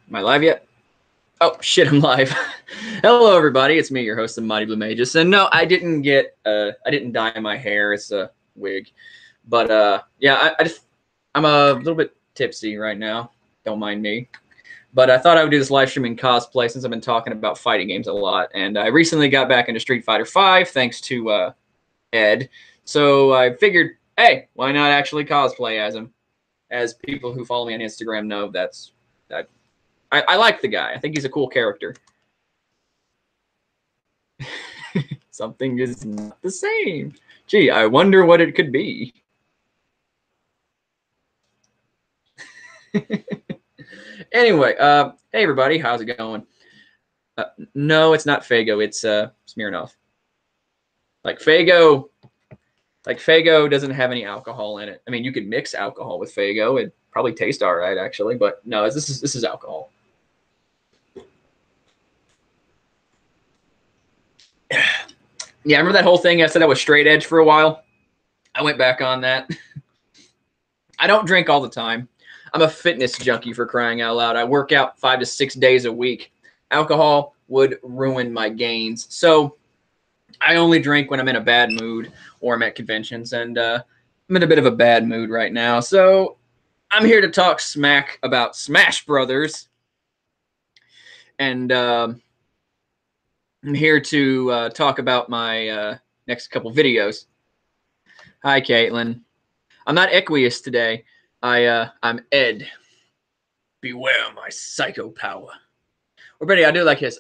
Am I live yet? Oh shit, I'm live. Hello everybody, it's me, your host, the Mighty Bluemagus. And no, I didn't dye my hair. It's a wig. But yeah, I'm a little bit tipsy right now. Don't mind me. But I thought I would do this live streaming cosplay since I've been talking about fighting games a lot. And I recently got back into Street Fighter V thanks to Ed. So I figured, hey, why not actually cosplay as him? As people who follow me on Instagram know, I like the guy. I think he's a cool character. Something is not the same. Gee, I wonder what it could be. Anyway, hey everybody, how's it going? No, it's not Fago. It's Smirnoff. Like Fago doesn't have any alcohol in it. I mean, you could mix alcohol with Fago. It'd probably taste all right, actually. But no, this is alcohol. Yeah, remember that whole thing I said I was straight edge for a while? I went back on that. I don't drink all the time. I'm a fitness junkie, for crying out loud. I work out 5 to 6 days a week. Alcohol would ruin my gains. So I only drink when I'm in a bad mood or I'm at conventions. And I'm in a bit of a bad mood right now. So I'm here to talk smack about Smash Brothers. And I'm here to talk about my next couple videos. Hi, Caitlin. I'm not Equius today. I'm Ed. Beware my psycho power. Or Betty, I do like his.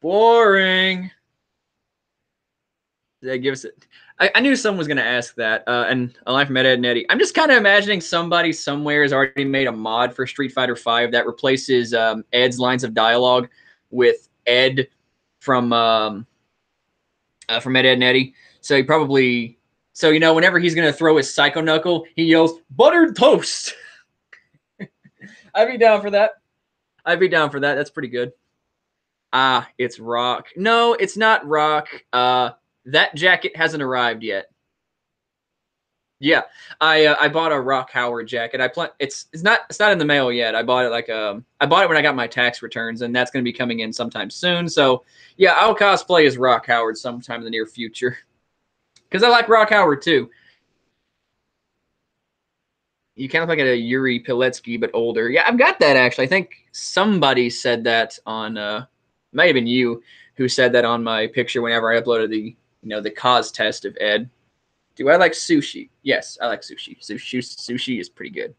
Boring. Did they give us it? I knew someone was going to ask that. And a line from Ed and Eddie. I'm just kind of imagining somebody somewhere has already made a mod for Street Fighter V that replaces Ed's lines of dialogue with Ed from Ed, and Eddie. So he probably, so you know, whenever he's gonna throw his psycho knuckle, he yells "buttered toast." I'd be down for that. I'd be down for that. That's pretty good. It's Rock. No, it's not Rock. That jacket hasn't arrived yet. Yeah, I bought a Rock Howard jacket. It's not in the mail yet. I bought it I bought it when I got my tax returns, and that's going to be coming in sometime soon. So yeah, I'll cosplay as Rock Howard sometime in the near future because I like Rock Howard too. You kind of look like a Yuri Piletsky, but older. Yeah, I've got that actually. I think somebody said that on might have been you who said that on my picture whenever I uploaded the cos test of Ed. Do I like sushi? Yes, I like sushi. Sushi is pretty good.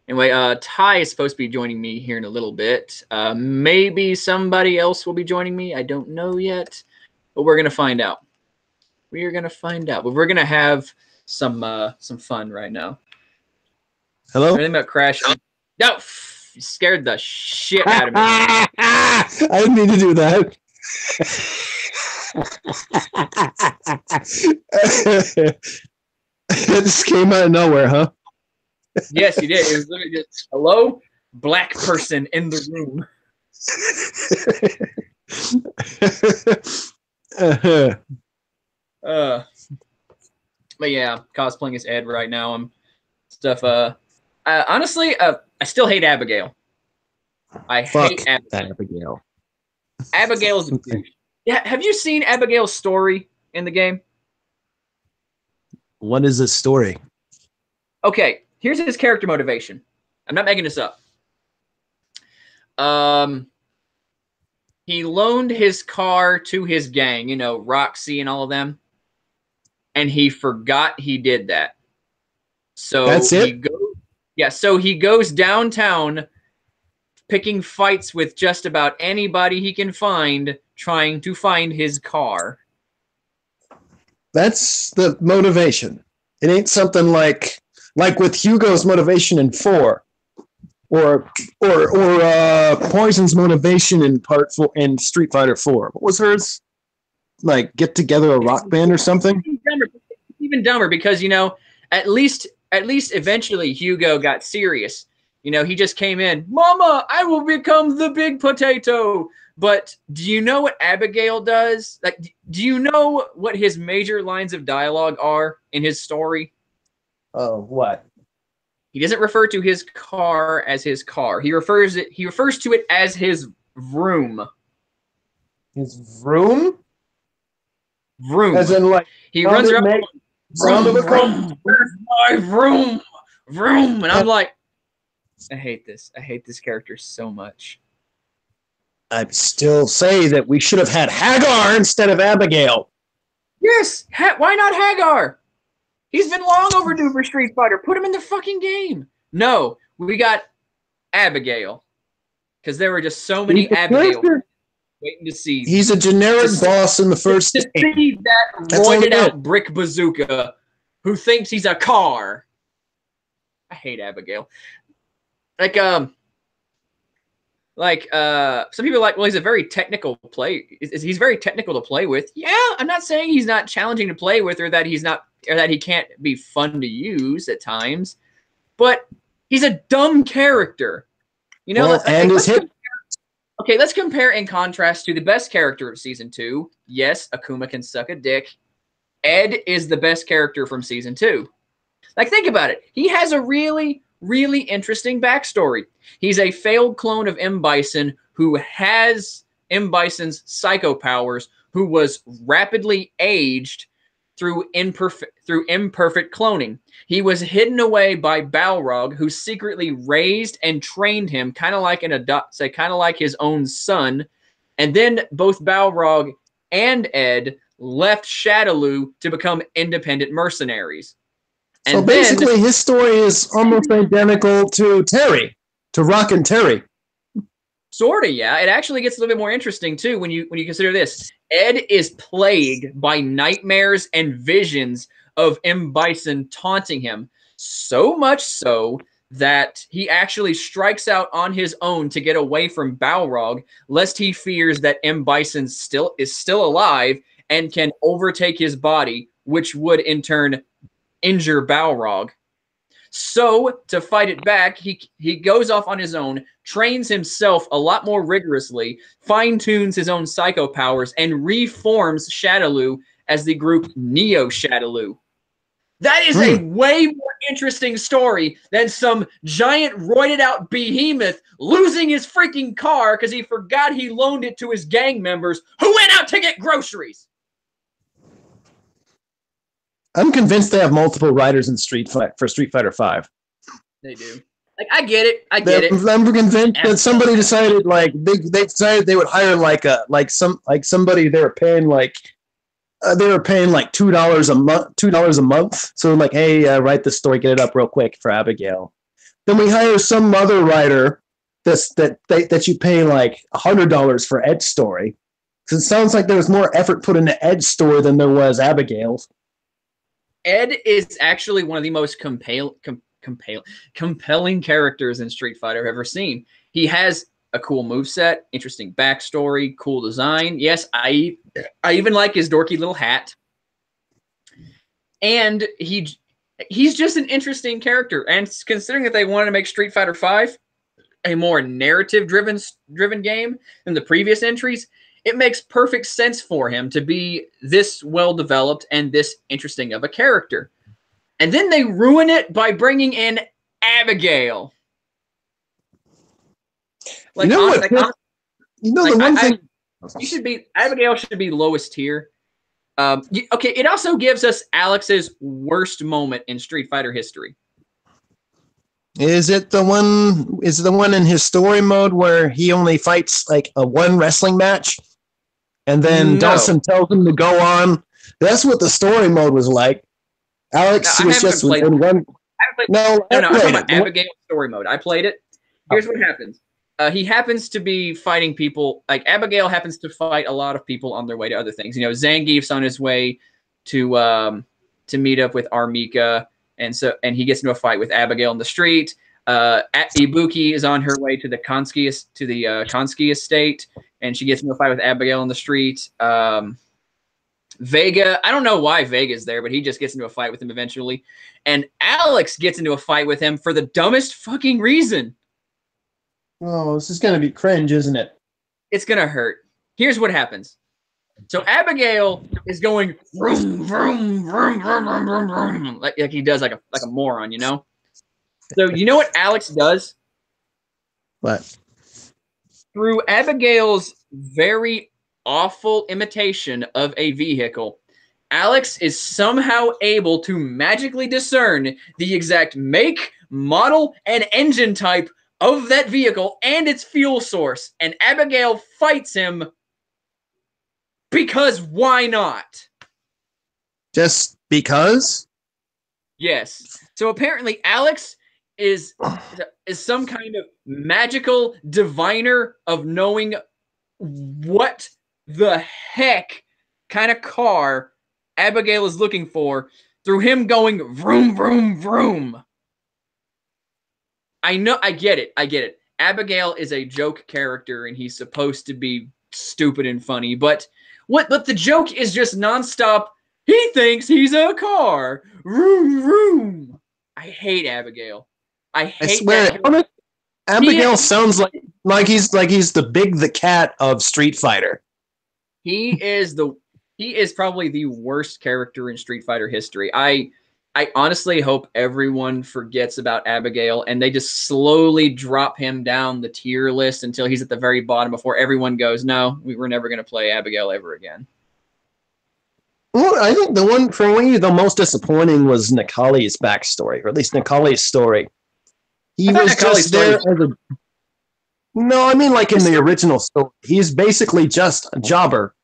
Anyway, Ty is supposed to be joining me here in a little bit. Maybe somebody else will be joining me. I don't know yet, but we're gonna find out. We are gonna find out. But we're gonna have some fun right now. Hello. Anything about crashing? No, you scared the shit out of me. I didn't mean to do that. It just came out of nowhere, huh? Yes, you did. It was literally just, hello, black person in the room. But yeah, cosplaying as Ed right now. I'm stuff. Honestly, I still hate Abigail. I hate Abigail. Abigail's. Yeah, have you seen Abigail's story in the game? What is this story? Okay, here's his character motivation. I'm not making this up. He loaned his car to his gang, you know, Roxy and all of them, and he forgot he did that. So that's it. So he goes downtown, picking fights with just about anybody he can find, trying to find his car. That's the motivation. It ain't something like with Hugo's motivation in 4, or Poison's motivation in Part 4 in Street Fighter 4. What was hers? Like get together a rock band or something? Even dumber because, you know, at least eventually Hugo got serious. You know, he just came in, Mama, I will become the big potato. But do you know what Abigail does? Like, do you know what his major lines of dialogue are in his story? Oh, what? He doesn't refer to his car as his car. He refers to it as his vroom. His vroom? Vroom. As in, like, he runs around. Vroom, vroom. Where's my vroom? Vroom. And I'm like, I hate this. I hate this character so much. I still say that we should have had Hagar instead of Abigail. Yes. Why not Hagar? He's been long overdue for Street Fighter. Put him in the fucking game. No, we got Abigail. Because there were just so many Abigail waiting to see. He's a generic boss in the first to see that roided out brick bazooka who thinks he's a car. I hate Abigail. Some people are like, well, he's a very technical he's very technical to play with. Yeah, I'm not saying he's not challenging to play with or that he can't be fun to use at times, but he's a dumb character. You know, let's compare in contrast to the best character of Season 2. Yes, Akuma can suck a dick. Ed is the best character from Season 2. Like, think about it. He has a really, really interesting backstory. He's a failed clone of M. Bison who has M. Bison's psycho powers, who was rapidly aged through imperfect cloning. He was hidden away by Balrog, who secretly raised and trained him, kind of like his own son. And then both Balrog and Ed left Shadaloo to become independent mercenaries. And so basically, his story is almost identical to Terry, to Rock and Terry. Sort of, yeah. It actually gets a little bit more interesting too when you consider this. Ed is plagued by nightmares and visions of M. Bison taunting him, so much so that he actually strikes out on his own to get away from Balrog, lest he fears that M. Bison is still alive and can overtake his body, which would in turn injure Balrog. So, to fight it back, he goes off on his own, trains himself a lot more rigorously, fine-tunes his own psycho powers, and reforms Shadaloo as the group Neo Shadaloo. That is a way more interesting story than some giant roided-out behemoth losing his freaking car because he forgot he loaned it to his gang members who went out to get groceries. I'm convinced they have multiple writers in Street Fighter 5. They do. Like, I get it. I get it. I'm convinced that somebody decided they decided they would hire somebody they were paying like $2 a month. So like, hey, write the story, get it up real quick for Abigail. Then we hire some other writer that you pay like $100 for Ed's story. Because it sounds like there was more effort put into Ed's story than there was Abigail's. Ed is actually one of the most compelling characters in Street Fighter I've ever seen. He has a cool moveset, interesting backstory, cool design. Yes, I even like his dorky little hat. And he's just an interesting character. And considering that they wanted to make Street Fighter V a more narrative-driven game than the previous entries, it makes perfect sense for him to be this well-developed and this interesting of a character. And then they ruin it by bringing in Abigail. Like, Abigail should be lowest tier. Okay, it also gives us Alex's worst moment in Street Fighter history. Is it the one in his story mode where he only fights like a one wrestling match? And then Dawson tells him to go on. That's what the story mode was like. Alex was just in one. I'm talking about Abigail's story mode. I played it. Here's what happens. He happens to be fighting people. Like, Abigail happens to fight a lot of people on their way to other things. You know, Zangief's on his way to meet up with Armika, and he gets into a fight with Abigail in the street. Ibuki is on her way to the Konski estate, and she gets into a fight with Abigail in the street. Vega, I don't know why Vega's there, but he just gets into a fight with him eventually. And Alex gets into a fight with him for the dumbest fucking reason. Oh, this is going to be cringe, isn't it? It's going to hurt. Here's what happens. So Abigail is going vroom, vroom, vroom, vroom, vroom, vroom, vroom, like he does like a moron, you know? So you know what Alex does? What? Through Abigail's very awful imitation of a vehicle, Alex is somehow able to magically discern the exact make, model, and engine type of that vehicle and its fuel source. And Abigail fights him because why not? Just because? Yes. So apparently Alex is some kind of magical diviner of knowing what the heck kind of car Abigail is looking for through him going vroom, vroom, vroom. I know, I get it. Abigail is a joke character and he's supposed to be stupid and funny, but the joke is just nonstop. He thinks he's a car. Vroom, vroom. I hate Abigail. I swear, Abigail sounds like he's the cat of Street Fighter. He is probably the worst character in Street Fighter history. I honestly hope everyone forgets about Abigail and they just slowly drop him down the tier list until he's at the very bottom before everyone goes, no, we're never going to play Abigail ever again. Well, I think the one for me the most disappointing was Necalli's backstory, or at least Necalli's story. He was just there as a... No, I mean like in the original story. He's basically just a jobber.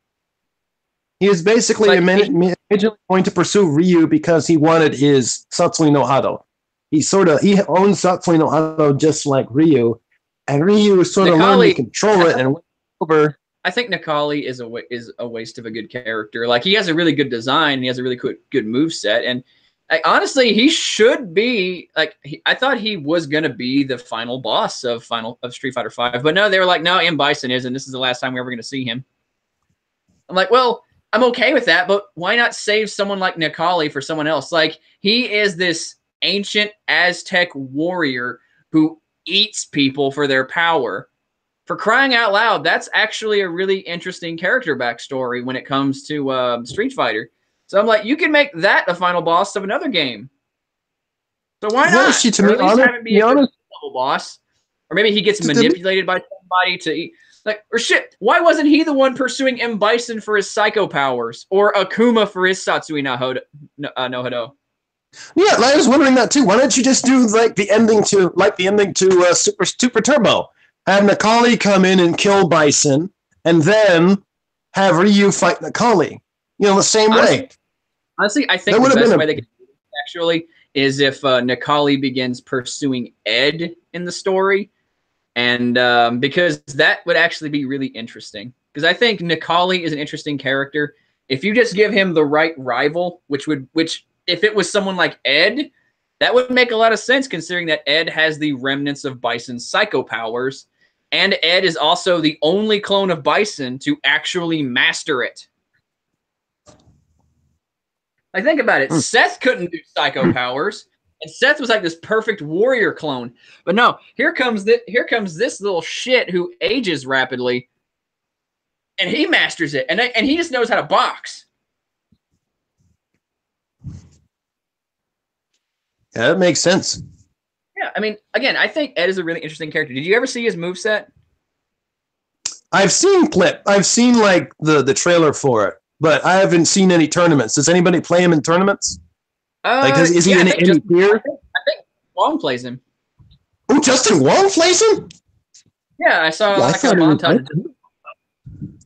He was basically originally going to pursue Ryu because he wanted his Satsui no Hado. He owns Satsui no Hado just like Ryu, and Ryu sort of learned to control it and went over. I think Necalli is a waste of a good character. Like, he has a really good design, and he has a really good moveset, and honestly, he should be like. I thought he was gonna be the final boss of Street Fighter V, but no, they were like, no, M. Bison is, and this is the last time we're ever gonna see him. I'm like, well, I'm okay with that, but why not save someone like Necalli for someone else? Like, he is this ancient Aztec warrior who eats people for their power. For crying out loud, that's actually a really interesting character backstory when it comes to Street Fighter. So I'm like, you can make that the final boss of another game. So why not? To be honest, level boss, or maybe he gets manipulated by somebody to eat. Like, or shit, why wasn't he the one pursuing M. Bison for his psycho powers, or Akuma for his Satsui no Hado? Yeah, I was wondering that too. Why don't you just do the ending to Super Turbo? Have Necalli come in and kill Bison, and then have Ryu fight Necalli. The same way. Honestly, I think the best way they could do it actually is if Necalli begins pursuing Ed in the story, and because that would actually be really interesting. Because I think Necalli is an interesting character. If you just give him the right rival, which if it was someone like Ed, that would make a lot of sense considering that Ed has the remnants of Bison's psycho powers, and Ed is also the only clone of Bison to actually master it. Like, think about it. Seth couldn't do psycho powers, and Seth was like this perfect warrior clone. But no, here comes this little shit who ages rapidly, and he masters it, and he just knows how to box. Yeah, that makes sense. Yeah, I mean, again, I think Ed is a really interesting character. Did you ever see his moveset? I've seen like the trailer for it, but I haven't seen any tournaments. Does anybody play him in tournaments? Is he in any tier? I think Wong plays him. Oh, Justin Wong plays him? Yeah, I saw a montage.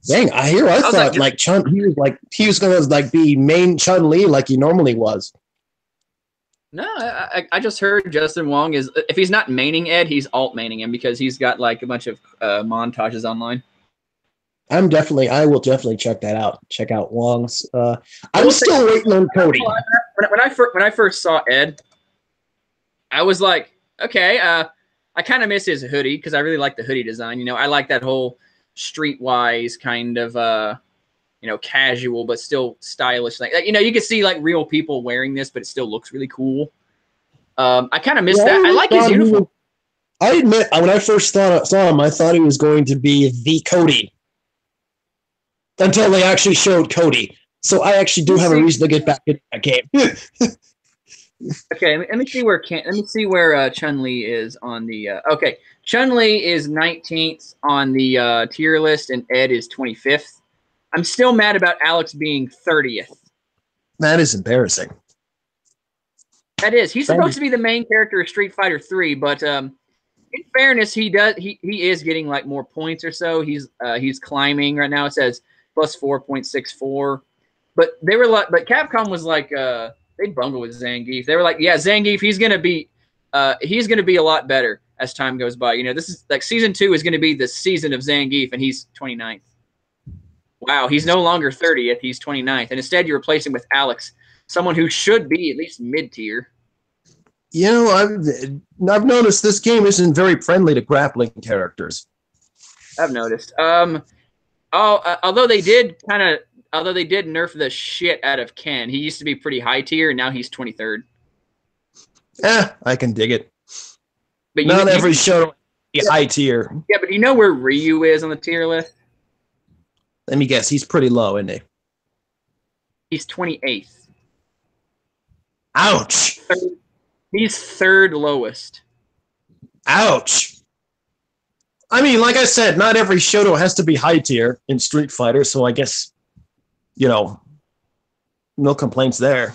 Dang, I thought he was gonna be main Chun-Li like he normally was. No, I just heard Justin Wong is, if he's not maining Ed, he's alt-maining him because he's got like a bunch of montages online. I will definitely check that out. Check out Wong's. I'm still waiting on Cody. When I first saw Ed, I was like, okay, I kind of miss his hoodie because I really like the hoodie design. I like that whole streetwise kind of casual but still stylish. Like you can see like real people wearing this, but it still looks really cool. I kind of miss that. I like his uniform. I admit, when I first saw him, I thought he was going to be the Cody. Until they actually showed Cody. So I actually do have a reason to get back into that game. Okay, let me see where Chun-Li is on the. Okay, Chun-Li is 19th on the tier list, and Ed is 25th. I'm still mad about Alex being 30th. That is embarrassing. That is. He's supposed to be the main character of Street Fighter 3, but in fairness, he is getting like more points or so. He's climbing right now. It says plus 4.64. But they were like, but Capcom was like, they bungled with Zangief. They were like, yeah, Zangief, he's gonna be a lot better as time goes by. You know, this is like season 2 is gonna be the season of Zangief, and he's 29th. Wow, he's no longer 30th, he's 29th. And instead you replace him with Alex, someone who should be at least mid-tier. You know, I've noticed this game isn't very friendly to grappling characters. I've noticed. Although they did nerf the shit out of Ken. He used to be pretty high tier, and now he's 23rd. I can dig it. But not every show is high tier. Yeah, but you know where Ryu is on the tier list? Let me guess. He's pretty low, isn't he? He's 28th. Ouch. He's 3rd lowest. Ouch. I mean, like I said, not every Shoto has to be high tier in Street Fighter, so I guess, you know, no complaints there.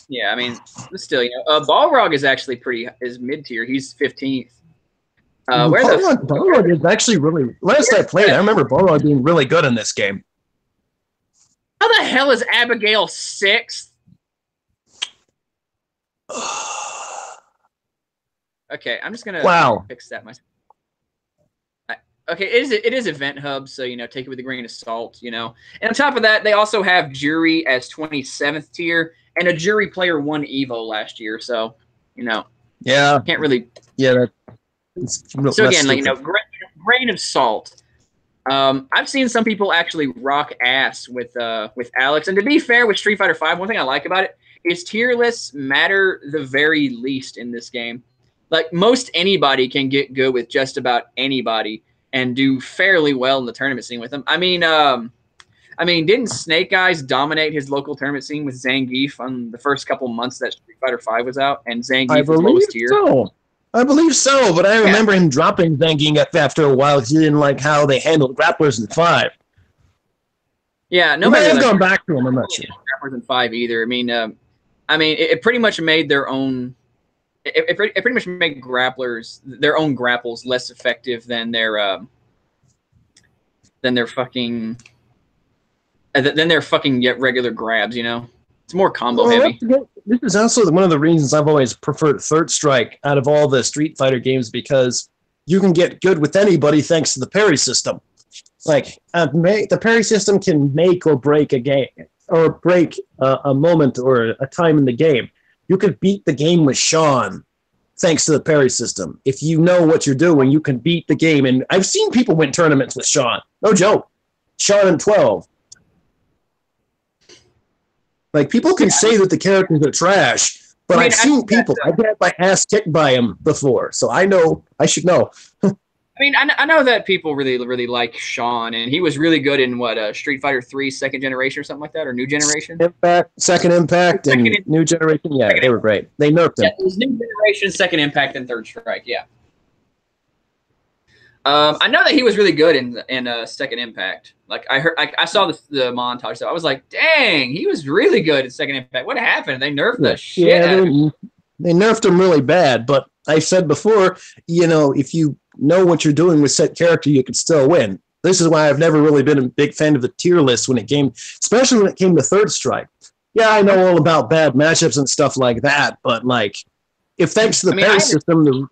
Yeah, I mean, still, you know, Balrog is actually is mid tier. He's 15th. Balrog is actually really. Last I played, I remember Balrog being really good in this game. How the hell is Abigail 6th? Okay, I'm just gonna fix that myself. Okay, it is Event Hub, so you know, take it with a grain of salt, you know. And on top of that, they also have Jury as 27th tier, and a Jury player won Evo last year, so you know, yeah, can't really. Yeah, so again, like, you know, grain of salt. I've seen some people actually rock ass with Alex, and to be fair, with Street Fighter 5, one thing I like about it is tier lists matter the very least in this game. Like, most anybody can get good with just about anybody and do fairly well in the tournament scene with them. I mean, didn't Snake Eyes dominate his local tournament scene with Zangief on the first couple months that Street Fighter 5 was out, and Zangief was lowest tier? I believe so, but I remember him dropping Zangief after a while. He didn't like how they handled grapplers in 5. Yeah, nobody has gone back to him. I'm not sure. Grapplers in 5 either. I mean, it pretty much made their own. It pretty much made grapplers, their own grapples, less effective than their fucking regular grabs. You know, it's more combo heavy. This is also one of the reasons I've always preferred Third Strike out of all the Street Fighter games, because you can get good with anybody thanks to the parry system. Like, the parry system can make or break a game, or break a moment or a time in the game. You could beat the game with Sean thanks to the parry system. If you know what you're doing, you can beat the game. And I've seen people win tournaments with Sean. No joke. Sean in 12. Like, people can say that the characters are trash, but I've seen people. I've had my ass kicked by him before, so I know. I should know. I mean, I know that people really, really like Sean, and he was really good in Street Fighter 3 second generation or something like that, or new generation? Second Impact, and new generation. Yeah, they were great. They nerfed him. Yeah, it was new generation, second Impact, and Third Strike. Yeah. I know that he was really good in second Impact. Like, I saw the montage, so I was like, dang, he was really good in second Impact. What happened? They nerfed the shit out of him. They nerfed him really bad, but I said before, you know, if you know what you're doing with set character, you can still win. This is why I've never really been a big fan of the tier list when it came, especially when it came to Third Strike. Yeah, I know all about bad matchups and stuff like that, but like, if thanks to the parry system, the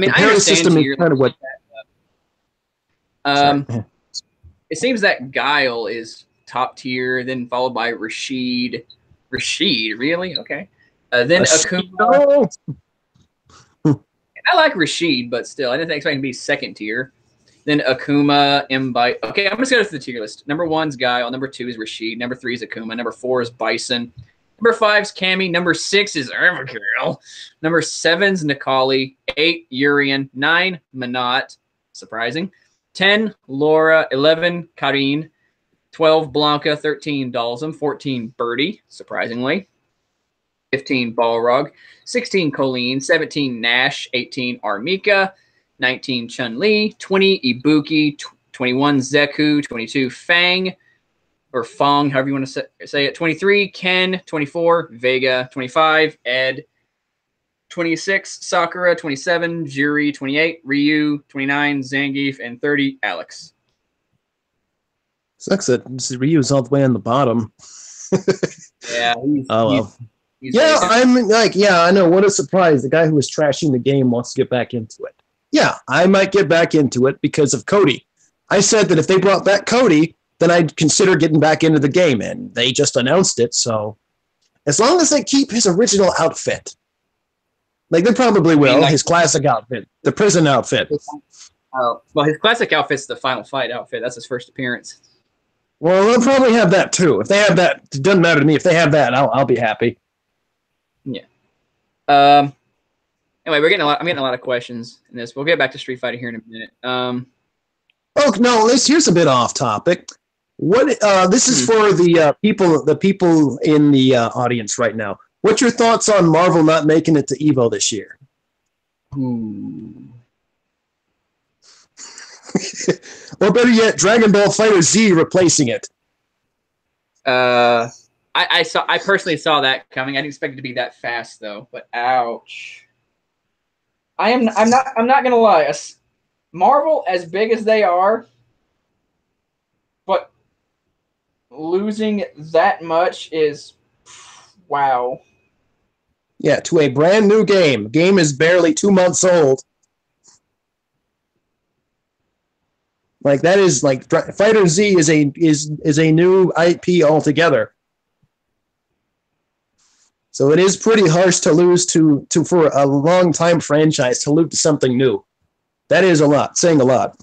parry system is kind of what. It seems that Guile is top tier, then followed by Rashid. Rashid, really? Okay. Then Akuma. I like Rashid, but still, I didn't expect him to be second tier. Then Akuma, Mbite. Okay, I'm just going to go through the tier list. Number 1's Guile. Number 2 is Rashid. Number 3 is Akuma. Number 4 is Bison. Number 5 is Cammy. Number 6 is Abigail. Number 7's Necalli. 8, Urian. 9, Manat. Surprising. 10, Laura. 11, Karine. 12, Blanca. 13, Dalsum. 14, Birdie. Surprisingly. 15 Balrog, 16 Colleen, 17 Nash, 18 Armika, 19 Chun-Li, 20 Ibuki, 21 Zeku, 22 Fang, or Fong, however you want to say it, 23 Ken, 24 Vega, 25 Ed, 26 Sakura, 27 Juri, 28 Ryu, 29 Zangief, and 30 Alex. Sucks that Ryu's all the way on the bottom. Yeah. I know. What a surprise. The guy who was trashing the game wants to get back into it. Yeah, I might get back into it because of Cody. I said that if they brought back Cody, then I'd consider getting back into the game, and they just announced it, so as long as they keep his original outfit. Like, they probably will, his classic outfit, the prison outfit. Oh, well, his classic outfit's the Final Fight outfit. That's his first appearance. Well, they'll probably have that, too. If they have that, it doesn't matter to me. If they have that, I'll be happy. Yeah. Anyway, I'm getting a lot of questions in this. We'll get back to Street Fighter here in a minute. Oh, no, here's a bit off topic. This is for the people in the audience right now. What's your thoughts on Marvel not making it to EVO this year? Or better yet, Dragon Ball Fighter Z replacing it. I personally saw that coming. I didn't expect it to be that fast though. But ouch. I'm not gonna lie. Marvel, as big as they are, but losing that much is wow. Yeah, to a brand new game. Game is barely 2 months old. Like, that is like Fighter Z is a new IP altogether. So it is pretty harsh to lose to for a long time franchise to lose to something new. That is a lot, saying a lot.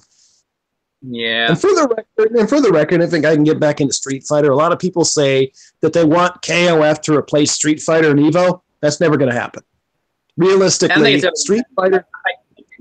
Yeah. And for the record, I think I can get back into Street Fighter. A lot of people say that they want KOF to replace Street Fighter and EVO. That's never going to happen. Realistically, Street Fighter.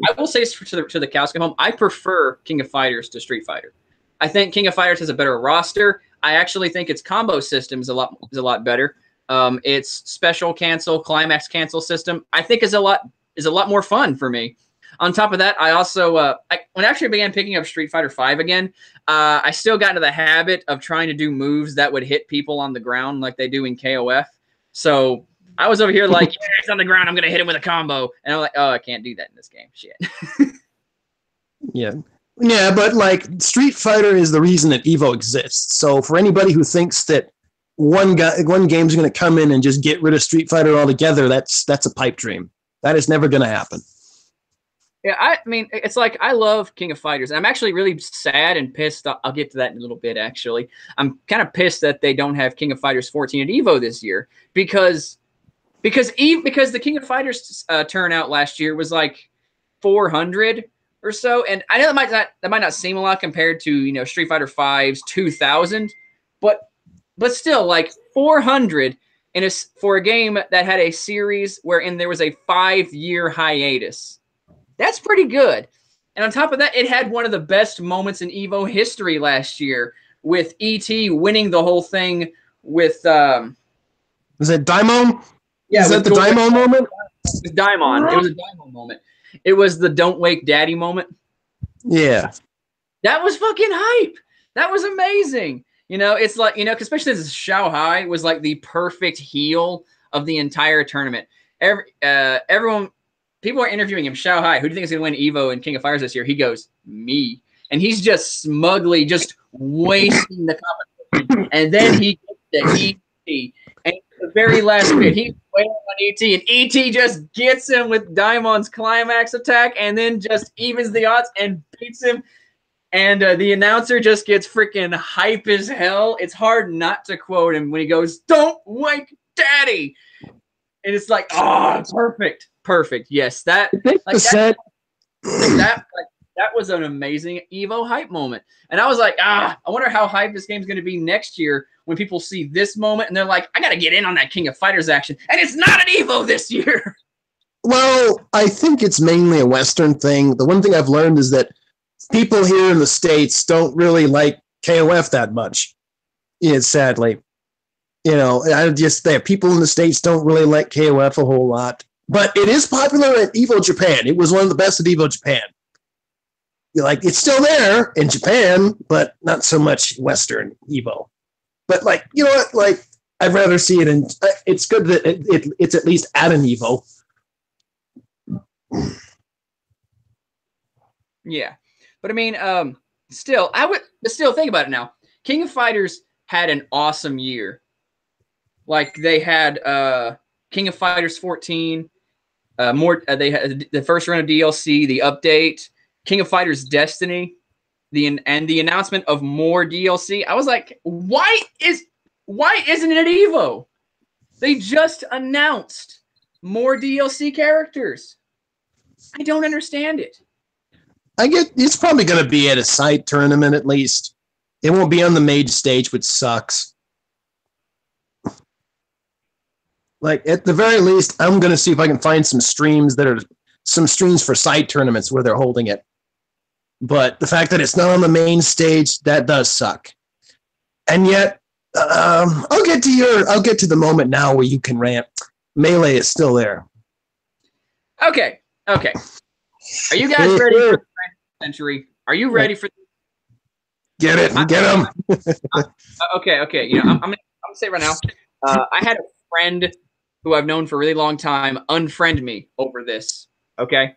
I will say to the cows come home, I prefer King of Fighters to Street Fighter. I think King of Fighters has a better roster. I actually think its combo system is a lot better. Its special cancel, climax cancel system, I think is a lot more fun for me. On top of that, I also when I actually began picking up Street Fighter V again, I still got into the habit of trying to do moves that would hit people on the ground like they do in KOF. So I was over here like, yeah, it's on the ground, I'm gonna hit him with a combo, and I'm like, oh, I can't do that in this game. Shit. Yeah, but like Street Fighter is the reason that EVO exists. So for anybody who thinks that one game's gonna come in and just get rid of Street Fighter altogether, that's a pipe dream. That is never gonna happen. Yeah, I mean, it's like I love King of Fighters. I'm actually really sad and pissed. I'll get to that in a little bit, actually. I'm kind of pissed that they don't have King of Fighters 14 at EVO this year because the King of Fighters turnout last year was like 400 or so, and I know that might not seem a lot compared to Street Fighter V's 2,000, but still like 400 for a game that had a series wherein there was a 5-year hiatus. That's pretty good. And on top of that, it had one of the best moments in EVO history last year with E.T. winning the whole thing with... Was it Daimon? Yeah, is that the Daimon moment? It was Daimon. It was a Daimon moment. It was the Don't Wake Daddy moment. Yeah. That was fucking hype. That was amazing. It's like, especially as Xiao Hai was like the perfect heel of the entire tournament. Everyone... People are interviewing him. Xiao Hai, who do you think is going to win EVO and King of Fighters this year? He goes, me. And he's just smugly just wasting the competition. And then he gets the ET. And the very last bit, he's waiting on ET. And ET just gets him with Daimon's climax attack and then just evens the odds and beats him. And the announcer just gets freaking hype as hell. It's hard not to quote him when he goes, "Don't wake daddy." And it's like, oh, perfect. Perfect. Yes, that was an amazing EVO hype moment. And I was like, I wonder how hype this game's going to be next year when people see this moment and they're like, I got to get in on that King of Fighters action. And it's not an EVO this year. Well, I think it's mainly a Western thing. The one thing I've learned is that people here in the States don't really like KOF that much. Sadly. I just think people in the States don't really like KOF a whole lot. But it is popular at Evo Japan. It was one of the best at Evo Japan. It's still there in Japan, but not so much Western Evo. But you know what? I'd rather see it in. It's good that it's at least at an Evo. Yeah, but I mean, still think about it now. King of Fighters had an awesome year. They had King of Fighters 14. They had the first run of DLC, the update, King of Fighters Destiny, and the announcement of more DLC. I was like, why isn't it Evo? They just announced more DLC characters. I don't understand it. It's probably going to be at a side tournament at least. It won't be on the main stage, which sucks. At the very least, I'm going to see if I can find some streams for side tournaments where they're holding it. But the fact that it's not on the main stage, that does suck. And yet, I'll get to the moment now where you can rant. Melee is still there. Okay. Are you guys ready for the 20th century? Are you ready for? Get it, get them. Okay. I'm gonna say right now. I had a friend who I've known for a really long time unfriend me over this. Okay,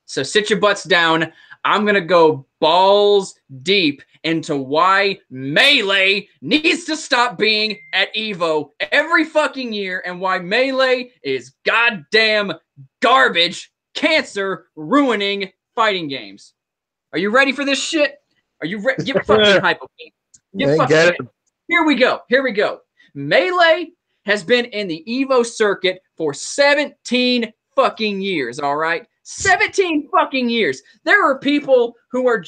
so sit your butts down. I'm gonna go balls deep into why Melee needs to stop being at Evo every fucking year, and why Melee is goddamn garbage, cancer, ruining fighting games. Are you ready for this shit? Are you ready? Get fucking hype, okay? Get it. Here we go. Melee has been in the Evo circuit for 17 fucking years, all right? 17 fucking years. There are people who are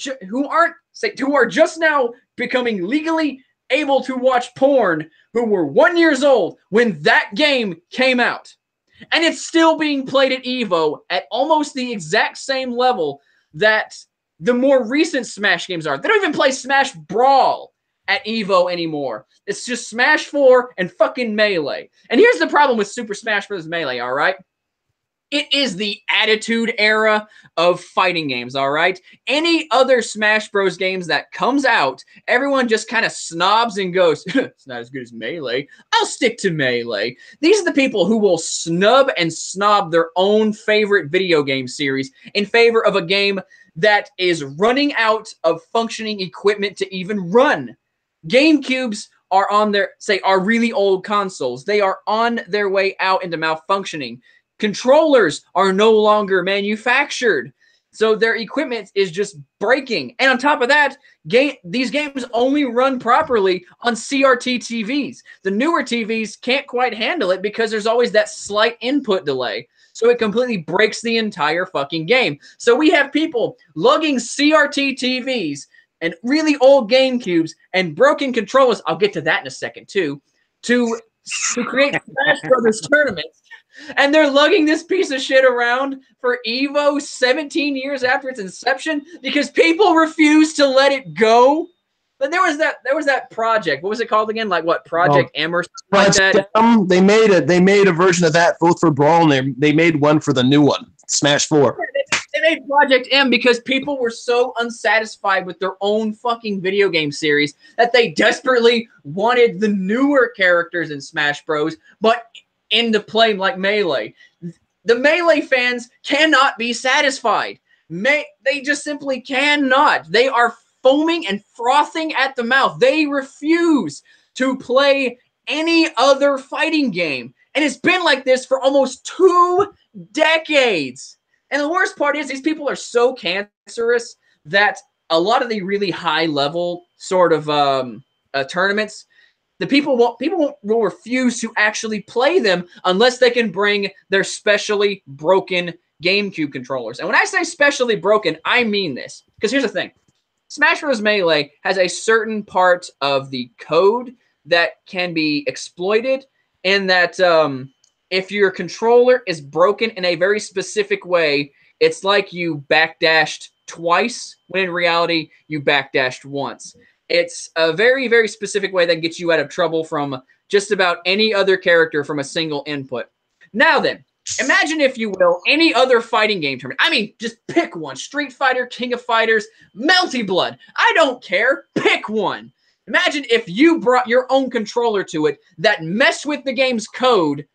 just now becoming legally able to watch porn who were 1 year old when that game came out. And it's still being played at Evo at almost the exact same level that the more recent Smash games are. They don't even play Smash Brawl at Evo anymore. It's just Smash 4 and fucking Melee. And here's the problem with Super Smash Bros. Melee, all right? It is the Attitude Era of fighting games, all right? Any other Smash Bros. Games that comes out, everyone just kind of snobs and goes, it's not as good as Melee. I'll stick to Melee. These are the people who will snub and snob their own favorite video game series in favor of a game that is running out of functioning equipment to even run. GameCubes are are really old consoles. They are on their way out into malfunctioning. Controllers are no longer manufactured, so their equipment is just breaking. And on top of that, these games only run properly on CRT TVs. The newer TVs can't quite handle it because there's always that slight input delay. So it completely breaks the entire fucking game. So we have people lugging CRT TVs and really old GameCubes and broken controllers, I'll get to that in a second too, to create Smash Brothers tournaments. And they're lugging this piece of shit around for Evo 17 years after its inception because people refuse to let it go. But there was that project. What was it called again? Project M or something like that? They made a version of that both for Brawl and they made one for the new one, Smash 4. They made Project M because people were so unsatisfied with their own fucking video game series that they desperately wanted the newer characters in Smash Bros. But into play like Melee. The Melee fans cannot be satisfied. They just simply cannot. They are foaming and frothing at the mouth. They refuse to play any other fighting game. And it's been like this for almost 2 decades. And the worst part is these people are so cancerous that a lot of the really high level sort of tournaments, the people will refuse to actually play them unless they can bring their specially broken GameCube controllers. And when I say specially broken, I mean this. Because here's the thing. Smash Bros. Melee has a certain part of the code that can be exploited, and that if your controller is broken in a very specific way, it's like you backdashed twice, when in reality, you backdashed once. It's a very, very specific way that gets you out of trouble from just about any other character from a single input. Now then, imagine, if you will, any other fighting game tournament. I mean, just pick one. Street Fighter, King of Fighters, Melty Blood. I don't care. Pick one. Imagine if you brought your own controller to it that messed with the game's code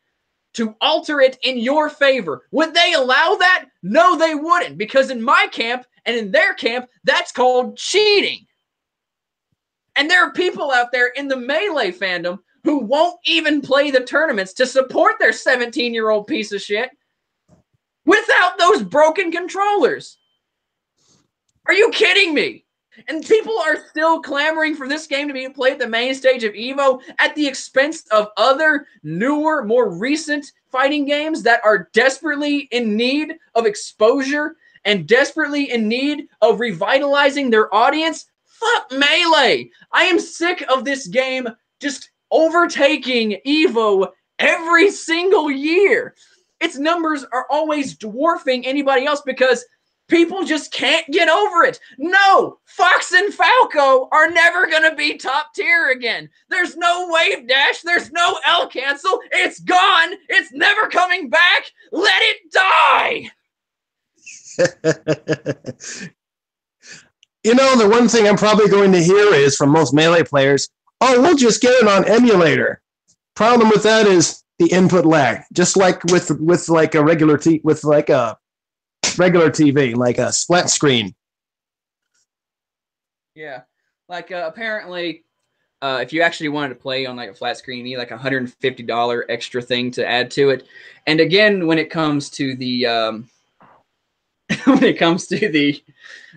to alter it in your favor. Would they allow that? No, they wouldn't, because in my camp and in their camp, that's called cheating. And there are people out there in the Melee fandom who won't even play the tournaments to support their 17-year-old piece of shit without those broken controllers. Are you kidding me? And people are still clamoring for this game to be played at the main stage of EVO at the expense of other, newer, more recent fighting games that are desperately in need of exposure and desperately in need of revitalizing their audience. Fuck Melee. I am sick of this game just overtaking EVO every single year. Its numbers are always dwarfing anybody else because people just can't get over it. No, Fox and Falco are never going to be top tier again. There's no wave dash. There's no L cancel. It's gone. It's never coming back. Let it die. You know, the one thing I'm probably going to hear is from most Melee players, oh, we'll just get it on emulator. Problem with that is the input lag. Just like with like a regular TV, like a flat screen. Yeah, like apparently, if you actually wanted to play on like a flat screen, you need like $150 extra thing to add to it. And again, when it comes to the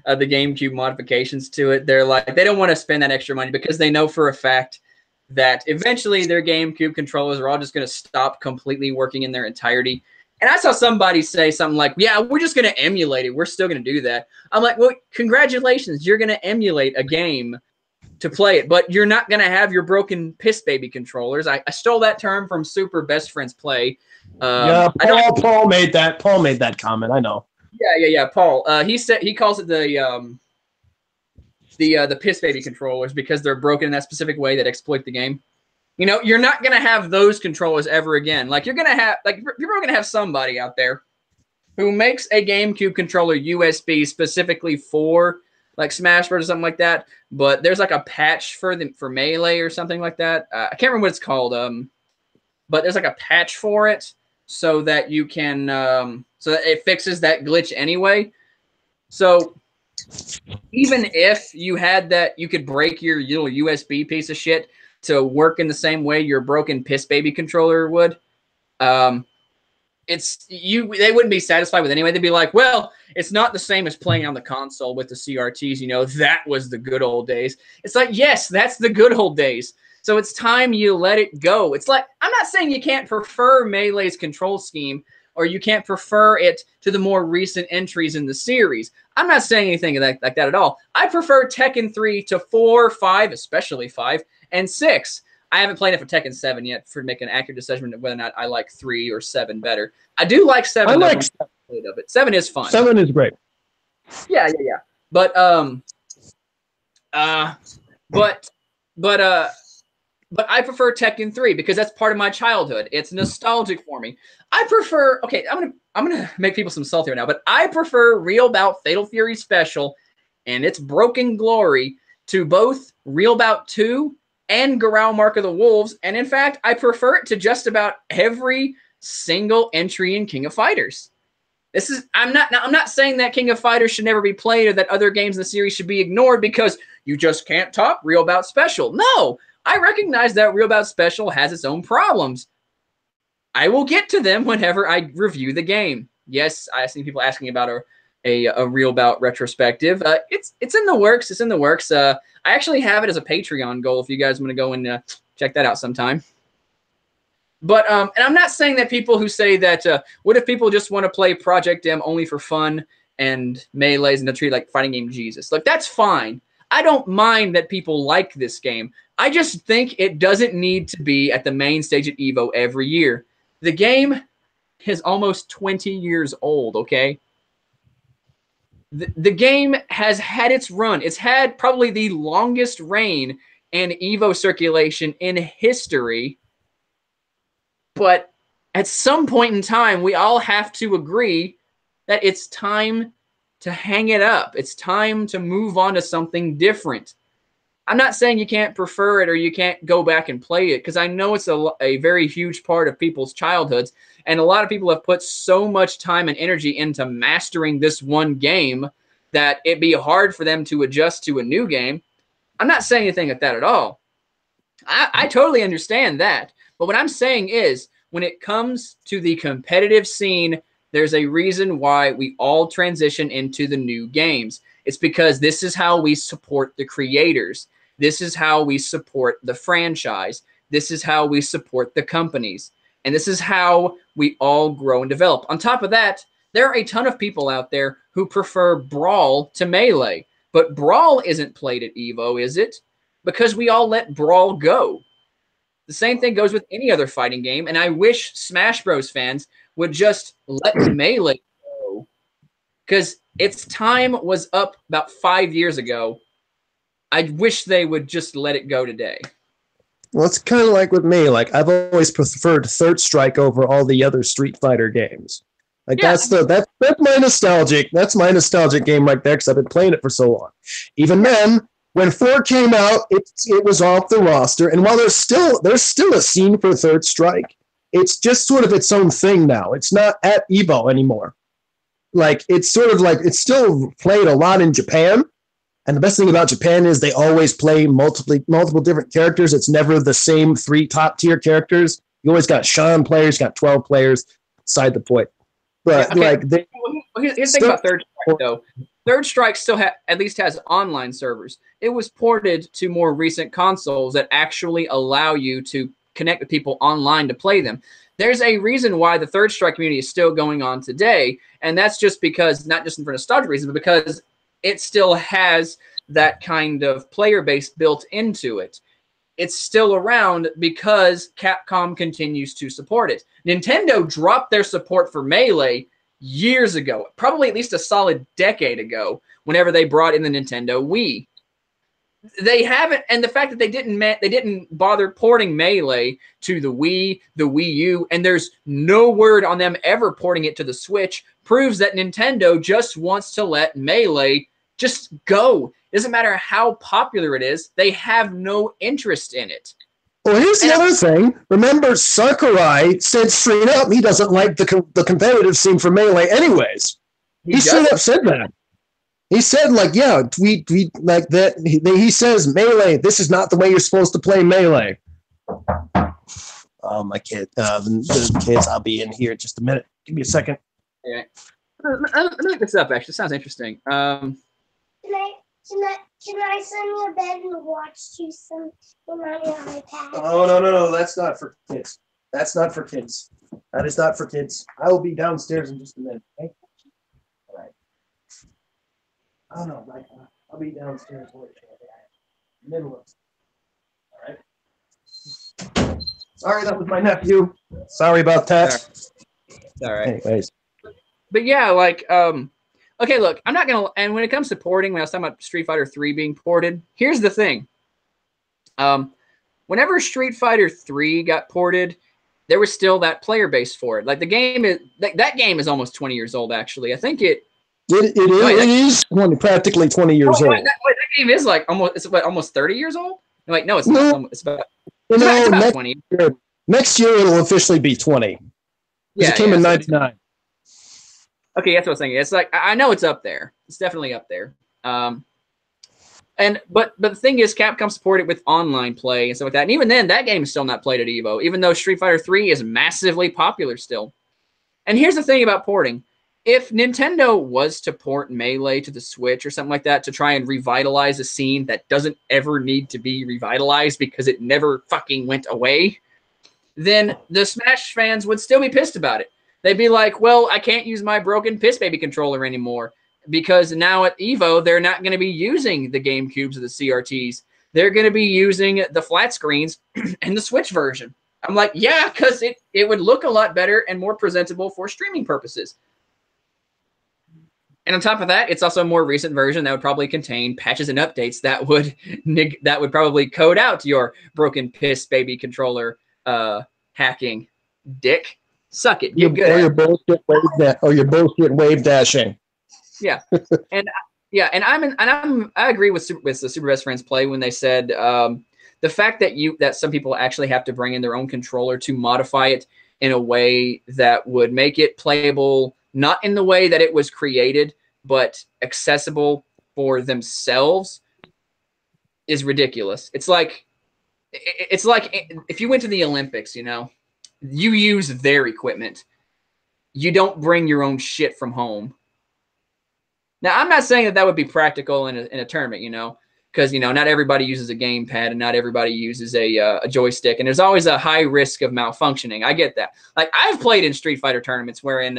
the GameCube modifications to it, they're like, they don't want to spend that extra money because they know for a fact that eventually their GameCube controllers are all just going to stop completely working in their entirety. And I saw somebody say something like, yeah, we're just going to emulate it. We're still going to do that. I'm like, well, congratulations. You're going to emulate a game to play it, but you're not going to have your broken piss baby controllers. I stole that term from Super Best Friends Play. Yeah, Paul made that comment. I know. Yeah. Paul, he calls it the piss baby controllers because they're broken in that specific way that exploit the game. You know, you're not going to have those controllers ever again. Like, you're going to have, like, you're going to have somebody out there who makes a GameCube controller USB specifically for, like, Smash Bros. Or something like that. But there's, like, a patch for Melee or something like that. I can't remember what it's called. But there's, like, a patch for it so that you can, so that it fixes that glitch anyway. So even if you had that, you could break your little USB piece of shit to work in the same way your broken piss baby controller would. They wouldn't be satisfied with it anyway. They'd be like, well, it's not the same as playing on the console with the CRTs. You know, that was the good old days. It's like, yes, that's the good old days. So it's time you let it go. It's like, I'm not saying you can't prefer Melee's control scheme or you can't prefer it to the more recent entries in the series. I'm not saying anything like that at all. I prefer Tekken 3 to 4, 5, especially 5, and 6. I haven't played it for Tekken 7 yet for making an accurate assessment of whether or not I like 3 or 7 better. I do like 7. I like 7 is fun. 7 is great. Yeah. But I prefer Tekken 3 because that's part of my childhood. It's nostalgic for me. I prefer, okay, I'm gonna make people some salty right now, but I prefer Real Bout Fatal Fury Special and its Broken Glory to both Real Bout 2 and Garou Mark of the Wolves. And in fact, I prefer it to just about every single entry in King of Fighters. I'm not saying that King of Fighters should never be played or that other games in the series should be ignored because you just can't top Real Bout Special. No, I recognize that Real Bout Special has its own problems. I will get to them whenever I review the game. Yes, I see people asking about a Real Bout retrospective. It's in the works. It's in the works. I actually have it as a Patreon goal if you guys want to go and check that out sometime. But and I'm not saying that people who say that what if people just want to play Project M only for fun and Melee's and treat like fighting game Jesus. Like, that's fine. I don't mind that people like this game. I just think it doesn't need to be at the main stage at EVO every year. The game is almost 20 years old, okay? The game has had its run. It's had probably the longest reign in EVO circulation in history. But at some point in time, we all have to agree that it's time to hang it up. It's time to move on to something different. I'm not saying you can't prefer it or you can't go back and play it, because I know it's a very huge part of people's childhoods. And a lot of people have put so much time and energy into mastering this one game that it'd be hard for them to adjust to a new game. I'm not saying anything like that at all. I totally understand that. But what I'm saying is, when it comes to the competitive scene, there's a reason why we all transition into the new games. It's because this is how we support the creators. This is how we support the franchise. This is how we support the companies. And this is how we all grow and develop. On top of that, there are a ton of people out there who prefer Brawl to Melee. But Brawl isn't played at EVO, is it? Because we all let Brawl go. The same thing goes with any other fighting game. And I wish Smash Bros. Fans would just let Melee go. Because its time was up about 5 years ago. I wish they would just let it go today. Well, it's kind of like with me. Like, I've always preferred Third Strike over all the other Street Fighter games. Like, yeah. That's my nostalgic game right there, because I've been playing it for so long. Even then, when 4 came out, it was off the roster. And while there's still a scene for Third Strike, it's just sort of its own thing now. It's not at EVO anymore. Like, it's sort of like, it's still played a lot in Japan. And the best thing about Japan is they always play multiple different characters. It's never the same 3 top-tier characters. You always got Sean players, got 12 players, side the point. But, yeah, okay. Here's the thing about Third Strike, though. Third Strike still at least has online servers. It was ported to more recent consoles that actually allow you to connect with people online to play them. There's a reason why the Third Strike community is still going on today, and that's just because, not just for nostalgia reasons, but because it still has that kind of player base built into it. It's still around because Capcom continues to support it. Nintendo dropped their support for Melee years ago, probably at least a solid decade ago, whenever they brought in the Nintendo Wii. They haven't, and the fact that they didn't bother porting Melee to the Wii, the Wii U, and there's no word on them ever porting it to the Switch, proves that Nintendo just wants to let Melee just go. It doesn't matter how popular it is, they have no interest in it. Well, here's the other thing. Remember, Sakurai said straight up he doesn't like the competitive scene for Melee anyways. He straight up said that. He said, like, yeah, we like that. He says, Melee, this is not the way you're supposed to play Melee. Oh, my kid. The kids, I'll be in here in just a minute. Give me a second. Yeah. Let me look this up, actually. It sounds interesting. Can I send you a bed and watch you some on your iPad? Oh, no. That's not for kids. That's not for kids. That is not for kids. I will be downstairs in just a minute. Okay? All right. Oh, no. I'll be downstairs. Middle of. All right. Sorry, that was my nephew. Sorry about that. All right. Anyways. But yeah, like, okay, look, I'm not going to, and when it comes to porting, when I was talking about Street Fighter 3 being ported, here's the thing. Whenever Street Fighter 3 got ported, there was still that player base for it. Like, the game is, that game is almost 20 years old, actually. I think it is practically 20 years old. That game is like almost 30 years old? Like, no, it's not. It's about 20. Next year, it'll officially be 20. Yeah, it came in 99. Okay, that's what I was thinking. It's like, I know it's up there. It's definitely up there. But the thing is, Capcom supported with online play and stuff like that. And even then, that game is still not played at EVO, even though Street Fighter 3 is massively popular still. And here's the thing about porting. If Nintendo was to port Melee to the Switch or something like that to try and revitalize a scene that doesn't ever need to be revitalized because it never fucking went away, then the Smash fans would still be pissed about it. They'd be like, well, I can't use my broken Piss Baby controller anymore because now at EVO, they're not going to be using the GameCubes or the CRTs. They're going to be using the flat screens and the Switch version. I'm like, yeah, because it would look a lot better and more presentable for streaming purposes. And on top of that, it's also a more recent version that would probably contain patches and updates that would probably code out your broken Piss Baby controller hacking dick. Suck it. You're, Get good. Or your bullshit wave dashing. Yeah, and I agree with the Super Best Friends play when they said the fact that some people actually have to bring in their own controller to modify it in a way that would make it playable, not in the way that it was created, but accessible for themselves, is ridiculous. It's like if you went to the Olympics, you know, you use their equipment. You don't bring your own shit from home. Now, I'm not saying that would be practical in a tournament, you know, because, you know, not everybody uses a gamepad and not everybody uses a joystick, and there's always a high risk of malfunctioning. I get that. Like, I've played in Street Fighter tournaments wherein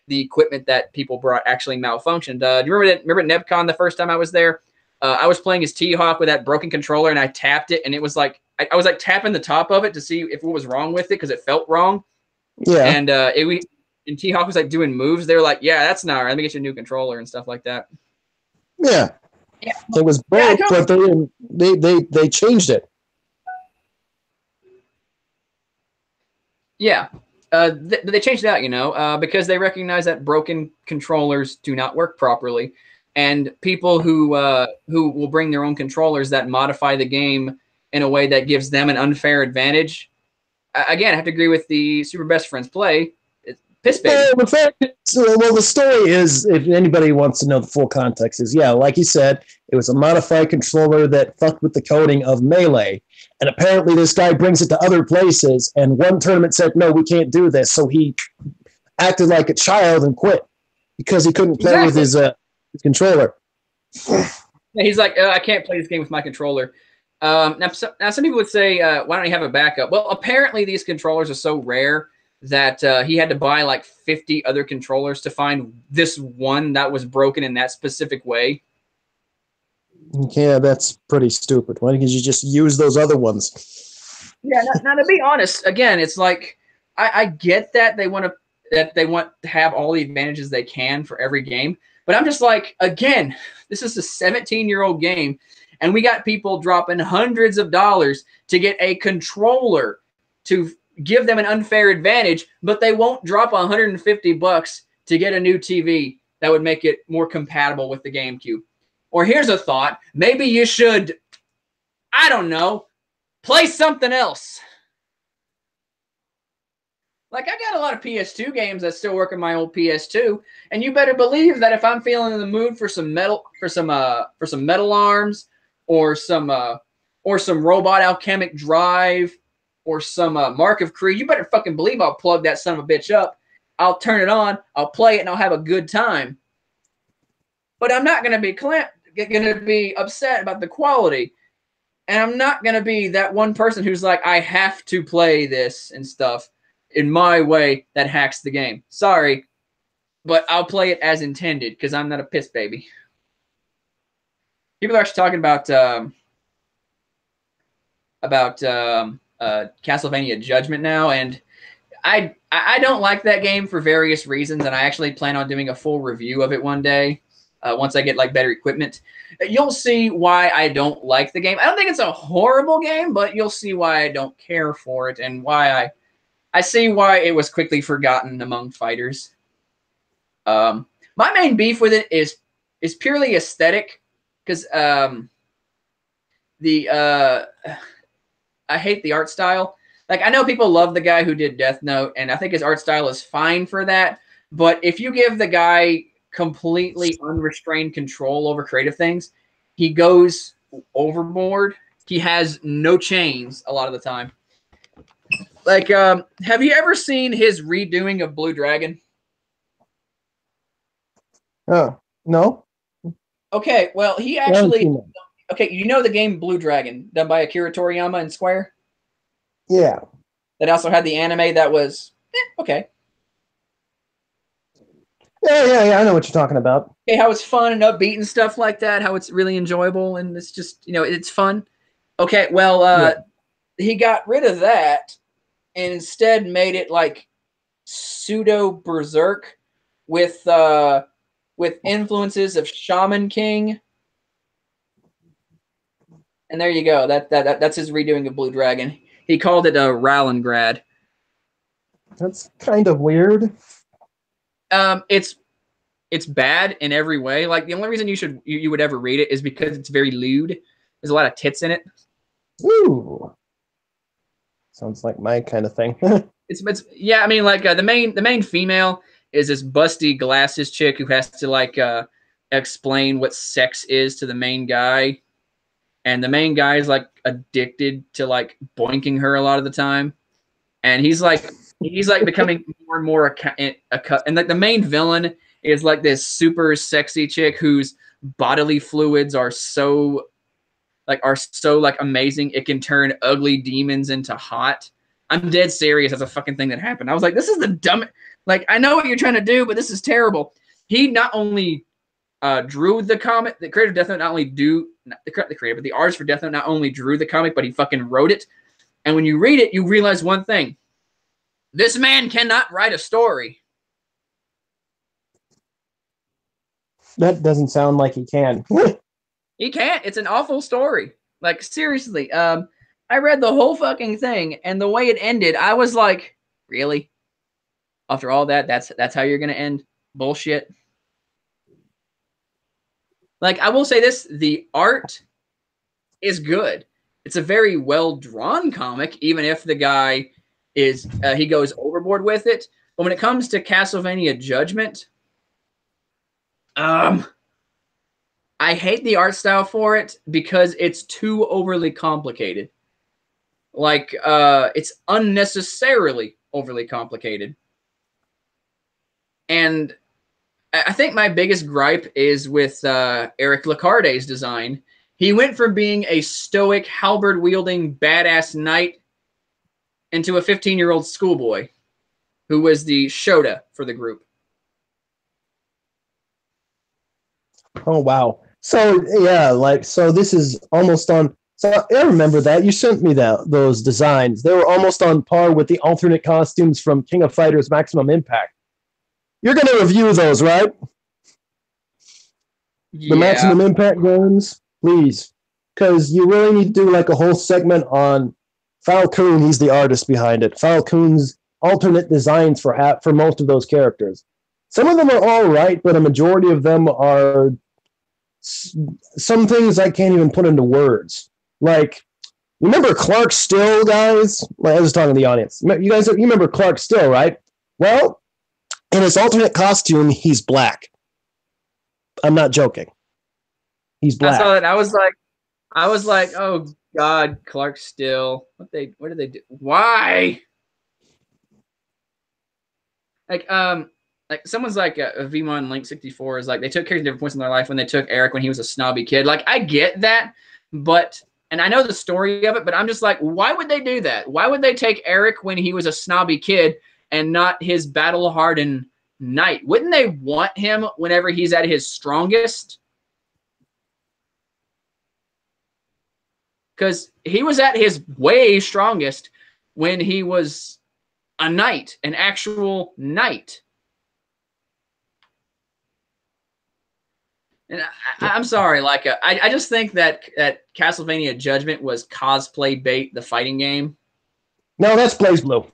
the equipment that people brought actually malfunctioned. Do you remember NebCon the first time I was there? I was playing as T-Hawk with that broken controller, and I tapped it, and it was like I was like tapping the top of it to see if what was wrong with it because it felt wrong. Yeah. And and T-Hawk was like doing moves. They were like, "Yeah, that's not right. Let me get you a new controller and stuff like that." Yeah. Yeah. It was broke, but they changed it. Yeah. They changed it out, you know, because they recognize that broken controllers do not work properly, and people who will bring their own controllers that modify the game in a way that gives them an unfair advantage. Again, I have to agree with the Super Best Friends play. It's piss baby. Well, the fact is, well, the story is, if anybody wants to know the full context, is like you said, it was a modified controller that fucked with the coding of Melee. And apparently this guy brings it to other places, and one tournament said, no, we can't do this. So he acted like a child and quit because he couldn't play with his controller. He's like, I can't play this game with my controller. Now, some people would say, why don't you have a backup? Well, apparently these controllers are so rare that he had to buy like 50 other controllers to find this one that was broken in that specific way. Yeah, that's pretty stupid. Why didn't you just use those other ones? Yeah, now to be honest, again, it's like I get that they want to have all the advantages they can for every game, but I'm just like, again, this is a 17-year-old game, and we got people dropping hundreds of dollars to get a controller to give them an unfair advantage, but they won't drop $150 to get a new TV that would make it more compatible with the GameCube. Or here's a thought, maybe you should, I don't know, play something else. Like, I got a lot of PS2 games that still work on my old PS2, and you better believe that if I'm feeling in the mood for some metal arms, or some robot alchemic drive, or some Mark of Creed, you better fucking believe I'll plug that son of a bitch up. I'll turn it on, I'll play it, and I'll have a good time. But I'm not going to be upset about the quality. And I'm not going to be that one person who's like, I have to play this and stuff in my way that hacks the game. Sorry, but I'll play it as intended because I'm not a piss baby. People are actually talking about Castlevania Judgment now, and I don't like that game for various reasons, and I actually plan on doing a full review of it one day. Once I get like better equipment, you'll see why I don't like the game. I don't think it's a horrible game, but you'll see why I don't care for it and why I see why it was quickly forgotten among fighters. My main beef with it is purely aesthetic, because I hate the art style. Like, I know people love the guy who did Death Note, and I think his art style is fine for that. But if you give the guy completely unrestrained control over creative things, he goes overboard. He has no chains a lot of the time. Like, have you ever seen his redoing of Blue Dragon? Oh, no. Okay, well, he actually... Okay, you know the game Blue Dragon, done by Akira Toriyama and Square? Yeah. That also had the anime that was... okay. Yeah, I know what you're talking about. Okay, how it's fun and upbeat and stuff like that, how it's really enjoyable, and it's just, you know, it's fun. Okay, well, he got rid of that and instead made it like pseudo Berserk with influences of Shaman King. And there you go. That's his redoing of Blue Dragon. He called it a Ralengrad. That's kind of weird. It's bad in every way. Like the only reason you would ever read it is because it's very lewd. There's a lot of tits in it. Ooh, sounds like my kind of thing. It's yeah. I mean, like the main female is this busty glasses chick who has to like explain what sex is to the main guy, and the main guy is like addicted to like boinking her a lot of the time, and he's like becoming more and more and like the main villain is like this super sexy chick whose bodily fluids are so amazing it can turn ugly demons into hot. I'm dead serious. That's a fucking thing that happened. I was like, this is the dumb. Like, I know what you're trying to do, but this is terrible. He not only drew the comic, the creator of Death Note not only not the creator, but the artist for Death Note not only drew the comic, but he fucking wrote it. And when you read it, you realize one thing: this man cannot write a story. That doesn't sound like he can. He can't. It's an awful story. Like, seriously. I read the whole fucking thing, and the way it ended, I was like, really? After all that, that's how you're gonna end? Bullshit. Like, I will say this, the art is good. It's a very well-drawn comic, even if the guy is, he goes overboard with it. But when it comes to Castlevania Judgment, I hate the art style for it because it's too overly complicated. Like, it's unnecessarily overly complicated. And I think my biggest gripe is with Eric Lacarde's design. He went from being a stoic, halberd-wielding, badass knight into a 15-year-old schoolboy who was the Shota for the group. Oh, wow. So, yeah, like, so this is almost on... So I remember that. You sent me those designs. They were almost on par with the alternate costumes from King of Fighters Maximum Impact. You're going to review those, right? Yeah. The Maximum Impact games, please. Because you really need to do like a whole segment on Falcoon. He's the artist behind it. Falcoon's alternate designs for most of those characters. Some of them are all right, but a majority of them are some things I can't even put into words. Like, remember Clark Still, guys? Like, I was talking to the audience. You remember Clark Still, right? Well, in his alternate costume, he's black. I'm not joking. He's black. I saw that. I was like, oh God, Clark Still. What did they do? Why? Like someone's like a Vmon Link 64 is like they took characters at different points in their life when they took Eric when he was a snobby kid. Like, I get that, but and I know the story of it, but I'm just like, why would they do that? Why would they take Eric when he was a snobby kid and not his battle-hardened knight? Wouldn't they want him whenever he's at his strongest? Because he was at his way strongest when he was a knight, an actual knight. And I'm sorry, like I just think that Castlevania Judgment was cosplay bait, the fighting game. No, that's BlazBlue.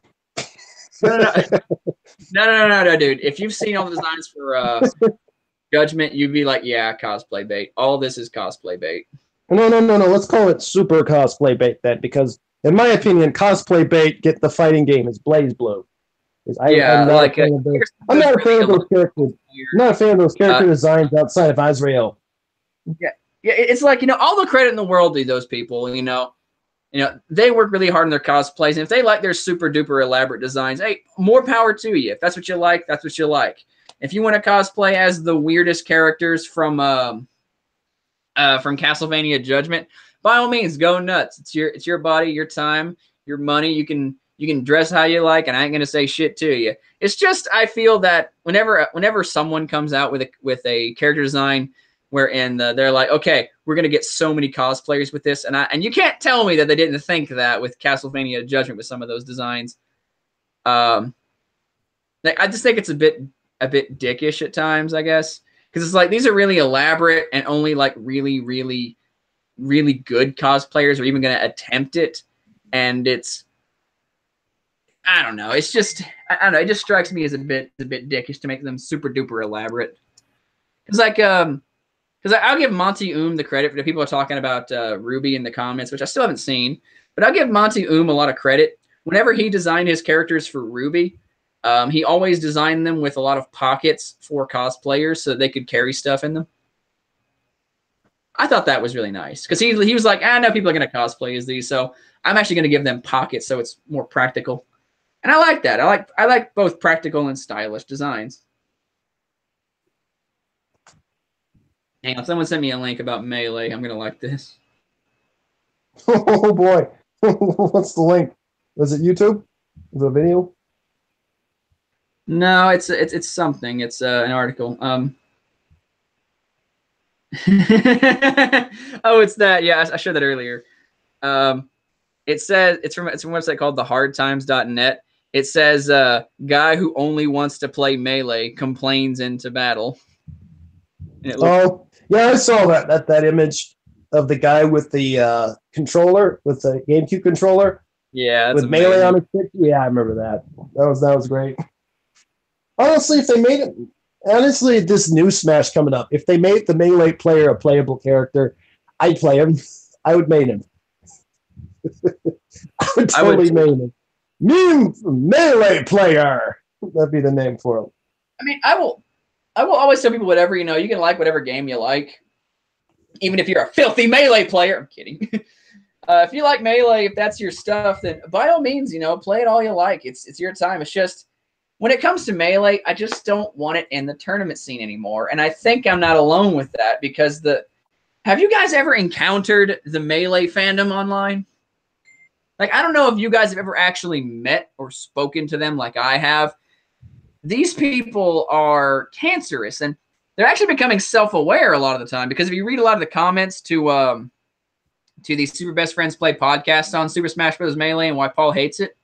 No, dude. If you've seen all the designs for Judgment, you'd be like, yeah, cosplay bait. All this is cosplay bait. No. Let's call it super cosplay bait then, because in my opinion, cosplay bait get the fighting game is BlazBlue. I'm not a fan of those characters. I'm not a fan of those character designs outside of Azrael. Yeah, it's like, all the credit in the world to those people. They work really hard on their cosplays, and if they like their super duper elaborate designs, hey, more power to you. If that's what you like, that's what you like. If you want to cosplay as the weirdest characters from Castlevania Judgment, by all means, go nuts. It's your body, your time, your money. You can dress how you like, and I ain't gonna say shit to you. It's just I feel that whenever someone comes out with a character design wherein they're like, okay, we're gonna get so many cosplayers with this, and you can't tell me that they didn't think that with Castlevania Judgment with some of those designs. I just think it's a bit dickish at times, I guess, because it's like these are really elaborate and only like really, really, really good cosplayers are even gonna attempt it, and it's. I don't know. It's just I don't know. It just strikes me as a bit dickish to make them super duper elaborate. It's like because I'll give Monty the credit for the people are talking about Ruby in the comments, which I still haven't seen, but I'll give Monty a lot of credit. Whenever he designed his characters for Ruby, he always designed them with a lot of pockets for cosplayers so that they could carry stuff in them. I thought that was really nice because he was like, I know people are going to cosplay as these, so I'm actually going to give them pockets so it's more practical. And I like that. I like both practical and stylish designs. Hang on, someone sent me a link about Melee. I'm going to like this. Oh, boy. What's the link? Was it YouTube? Was it a video? No, it's something. It's an article. Oh, it's that. Yeah, I showed that earlier. It says it's from a website called thehardtimes.net. It says guy who only wants to play Melee complains into battle. Oh, yeah, I saw that image of the guy with the controller, with the GameCube controller. Yeah, with amazing. Melee on his stick. Yeah, I remember that. That was great. Honestly, if they made it, honestly, this new Smash coming up, if they made the Melee player a playable character, I'd play him. I would main him. I would totally main him. New Melee player. That'd be the name for him. I mean, I will always tell people whatever, you can like whatever game you like. Even if you're a filthy Melee player. I'm kidding. If you like Melee, if that's your stuff, then by all means, play it all you like. It's your time. It's just, when it comes to Melee, I just don't want it in the tournament scene anymore. And I think I'm not alone with that because have you guys ever encountered the Melee fandom online? Like, I don't know if you guys have ever actually met or spoken to them like I have. These people are cancerous, and they're actually becoming self-aware a lot of the time because if you read a lot of the comments to these Super Best Friends Play podcasts on Super Smash Bros. Melee and why Paul hates it,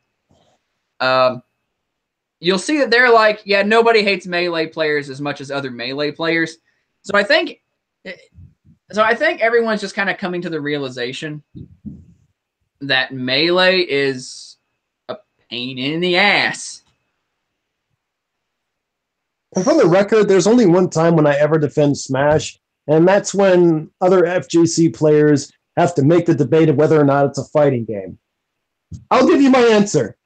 you'll see that they're like, yeah, nobody hates Melee players as much as other Melee players. So I think everyone's just kind of coming to the realization that Melee is a pain in the ass. And for the record, there's only one time when I ever defend Smash, and that's when other FGC players have to make the debate of whether or not it's a fighting game. I'll give you my answer.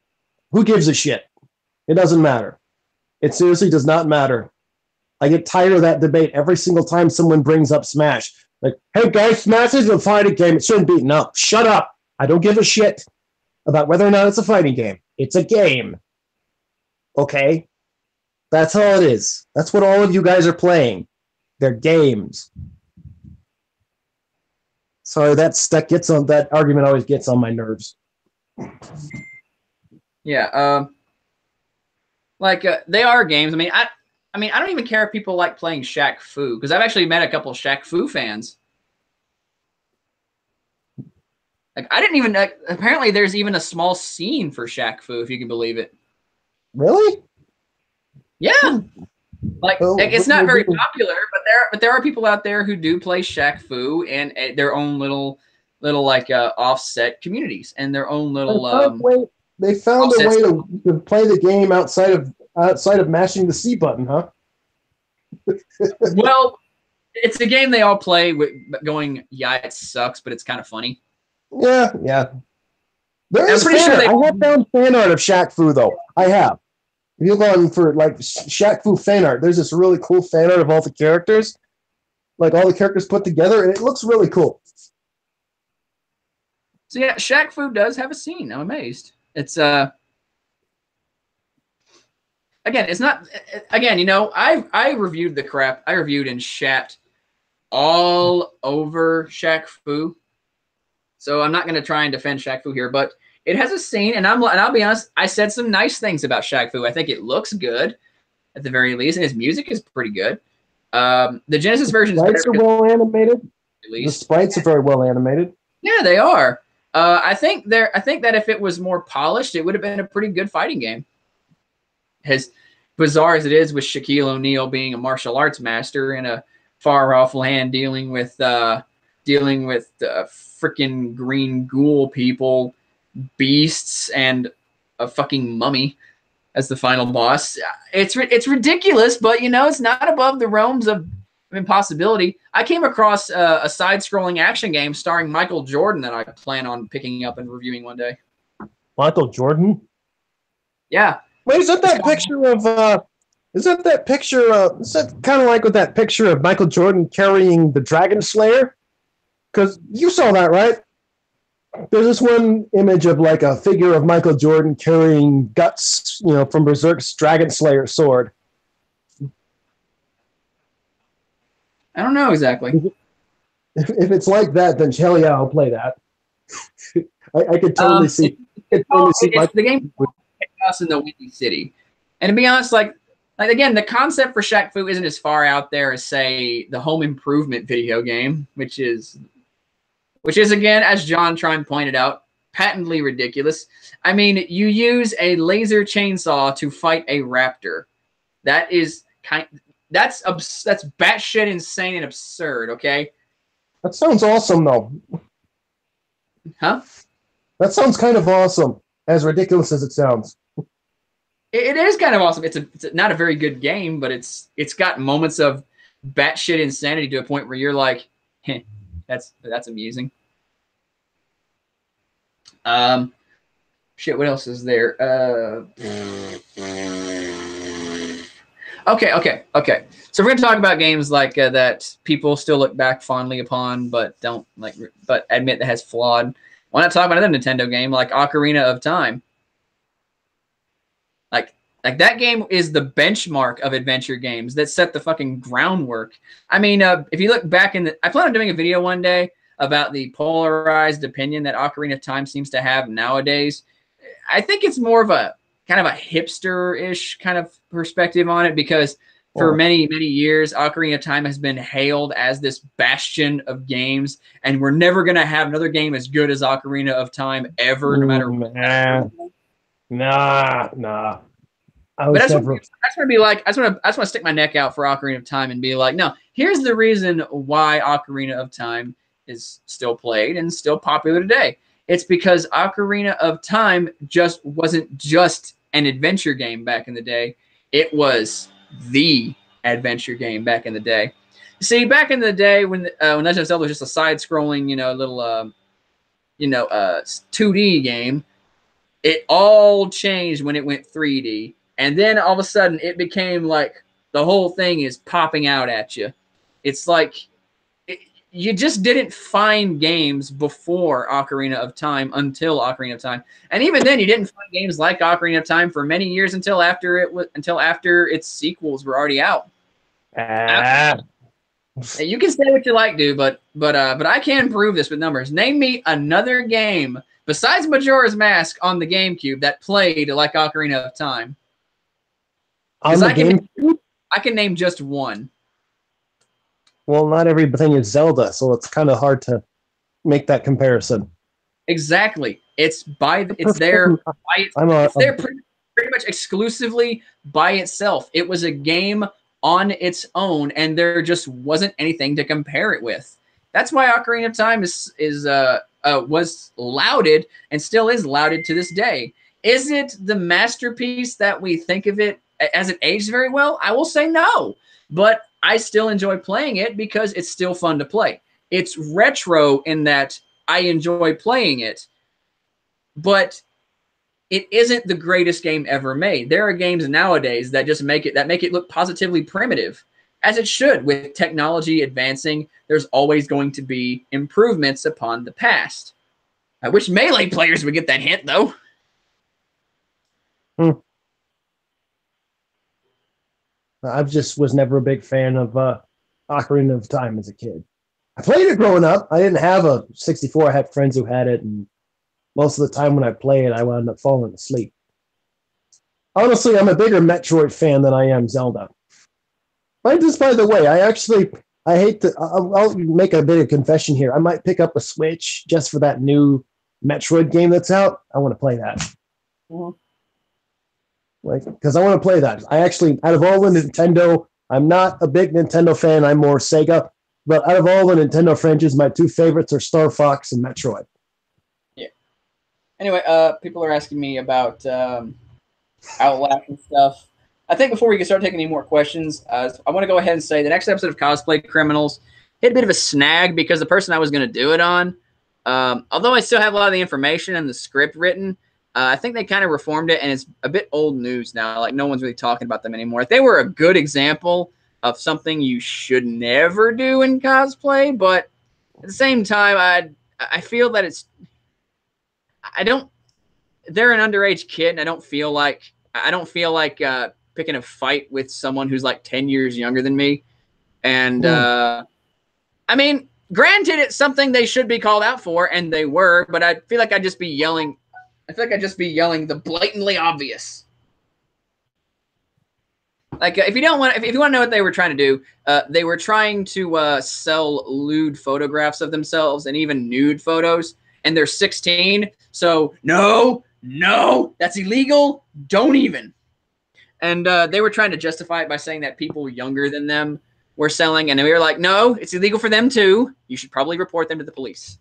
Who gives a shit? It doesn't matter. It seriously does not matter. I get tired of that debate every single time someone brings up Smash. Like, hey guys, Smash is a fighting game. It shouldn't be. No, shut up. I don't give a shit about whether or not it's a fighting game. It's a game. Okay? That's all it is. That's what all of you guys are playing. They're games. Sorry, that argument always gets on my nerves. Yeah, they are games. I mean, I don't even care if people like playing Shaq Fu because I've actually met a couple of Shaq Fu fans. Like, I didn't even. Apparently, there's even a small scene for Shaq Fu, if you can believe it. Really? Yeah. Like it's not very popular, but there are people out there who do play Shaq Fu and their own little like offset communities and their own little. They found a way to play the game outside of mashing the C button, huh? Well, it's a game they all play with going, yeah, it sucks, but it's kind of funny. Yeah. I'm pretty sure I have found fan art of Shaq Fu though. I have. If you go on for like Shaq Fu fan art, there's this really cool fan art of all the characters, like all the characters put together, and it looks really cool. So yeah, Shaq Fu does have a scene. I'm amazed. It's again, it's not again. I reviewed the crap. I reviewed and shat all over Shaq Fu. So I'm not going to try and defend Shaq Fu here, but it has a scene, and I'll be honest, I said some nice things about Shaq Fu. I think it looks good, at the very least, and his music is pretty good. The Genesis version is better. The sprites are well animated. The sprites are very well animated. Yeah, they are. I think that if it was more polished, it would have been a pretty good fighting game. As bizarre as it is, with Shaquille O'Neal being a martial arts master in a far-off land, dealing with freaking green ghoul people, beasts, and a fucking mummy as the final boss. It's ridiculous, but you know, it's not above the realms of impossibility. I came across a side-scrolling action game starring Michael Jordan that I plan on picking up and reviewing one day. Michael Jordan? Yeah. Wait, is that picture of? Is that picture? Is that kind of like with that picture of Michael Jordan carrying the Dragon Slayer? Because you saw that, right? There's this one image of like a figure of Michael Jordan carrying Guts, you know, from Berserk's Dragon Slayer sword. I don't know exactly. If it's like that, then hell yeah, I'll play that. I could totally see. It's the game Chaos in the Windy City, and to be honest, like again, the concept for Shaq Fu isn't as far out there as say the Home Improvement video game, which is again, as John Trine pointed out, patently ridiculous. I mean, you use a laser chainsaw to fight a raptor. That is that's batshit insane and absurd. Okay. That sounds awesome, though. Huh? That sounds kind of awesome, as ridiculous as it sounds. It is kind of awesome. It's not a very good game, but it's got moments of batshit insanity to a point where you're like, heh, that's amusing. Shit, what else is there? Okay. So we're gonna talk about games like that people still look back fondly upon, but don't like, but admit that has flawed. Why not talk about another Nintendo game like Ocarina of Time? Like that game is the benchmark of adventure games that set the fucking groundwork. I mean, if you look back I plan on doing a video one day about the polarized opinion that Ocarina of Time seems to have nowadays. I think it's more of a kind of a hipster-ish kind of perspective on it because for many, many years, Ocarina of Time has been hailed as this bastion of games, and we're never going to have another game as good as Ocarina of Time ever, no matter what. Nah. But I just want to be like, I just want to stick my neck out for Ocarina of Time and be like, no, here's the reason why Ocarina of Time is still played and still popular today. It's because Ocarina of Time just wasn't just an adventure game back in the day. It was the adventure game back in the day. See, back in the day when Legend of Zelda was just a side-scrolling, little, 2D game, it all changed when it went 3D. And then all of a sudden, it became like the whole thing is popping out at you. It's like you just didn't find games before Ocarina of Time until Ocarina of Time, and even then, you didn't find games like Ocarina of Time for many years until after its sequels were already out. You can say what you like, dude, but I can prove this with numbers. Name me another game besides Majora's Mask on the GameCube that played like Ocarina of Time. On the GameCube? I can name just one. Well, not everything is Zelda, so it's kind of hard to make that comparison. Exactly. It's there pretty much exclusively by itself. It was a game on its own, and there just wasn't anything to compare it with. That's why Ocarina of Time was lauded and still is lauded to this day. Is it the masterpiece that we think of it as it aged very well? I will say no, but I still enjoy playing it because it's still fun to play. It's retro in that I enjoy playing it, but it isn't the greatest game ever made. There are games nowadays that just make it look positively primitive, as it should. With technology advancing, there's always going to be improvements upon the past. I wish Melee players would get that hint, though. I just was never a big fan of Ocarina of Time as a kid. I played it growing up. I didn't have a 64. I had friends who had it, and most of the time when I play it, I wound up falling asleep. Honestly, I'm a bigger Metroid fan than I am Zelda. But just by the way, I'll make a bit of confession here. I might pick up a Switch just for that new Metroid game that's out. I want to play that. Because I want to play that. I actually, out of all the Nintendo, I'm not a big Nintendo fan. I'm more Sega. But out of all the Nintendo franchises, my two favorites are Star Fox and Metroid. Yeah. Anyway, people are asking me about Outlast and stuff. I think before we can start taking any more questions, I want to go ahead and say the next episode of Cosplay Criminals hit a bit of a snag because the person I was going to do it on, although I still have a lot of the information and the script written, I think they kind of reformed it, and it's a bit old news now. Like, no one's really talking about them anymore. They were a good example of something you should never do in cosplay, but at the same time, I feel that they're an underage kid, and I don't feel like picking a fight with someone who's like 10 years younger than me. And I mean, granted, it's something they should be called out for, and they were, but I feel like I'd just be yelling. I feel like I'd just be yelling the blatantly obvious. Like, if you want to know what they were trying to do, they were trying to sell lewd photographs of themselves and even nude photos, and they're 16. So no, that's illegal. Don't even. And they were trying to justify it by saying that people younger than them were selling, and we were like, no, it's illegal for them too. You should probably report them to the police.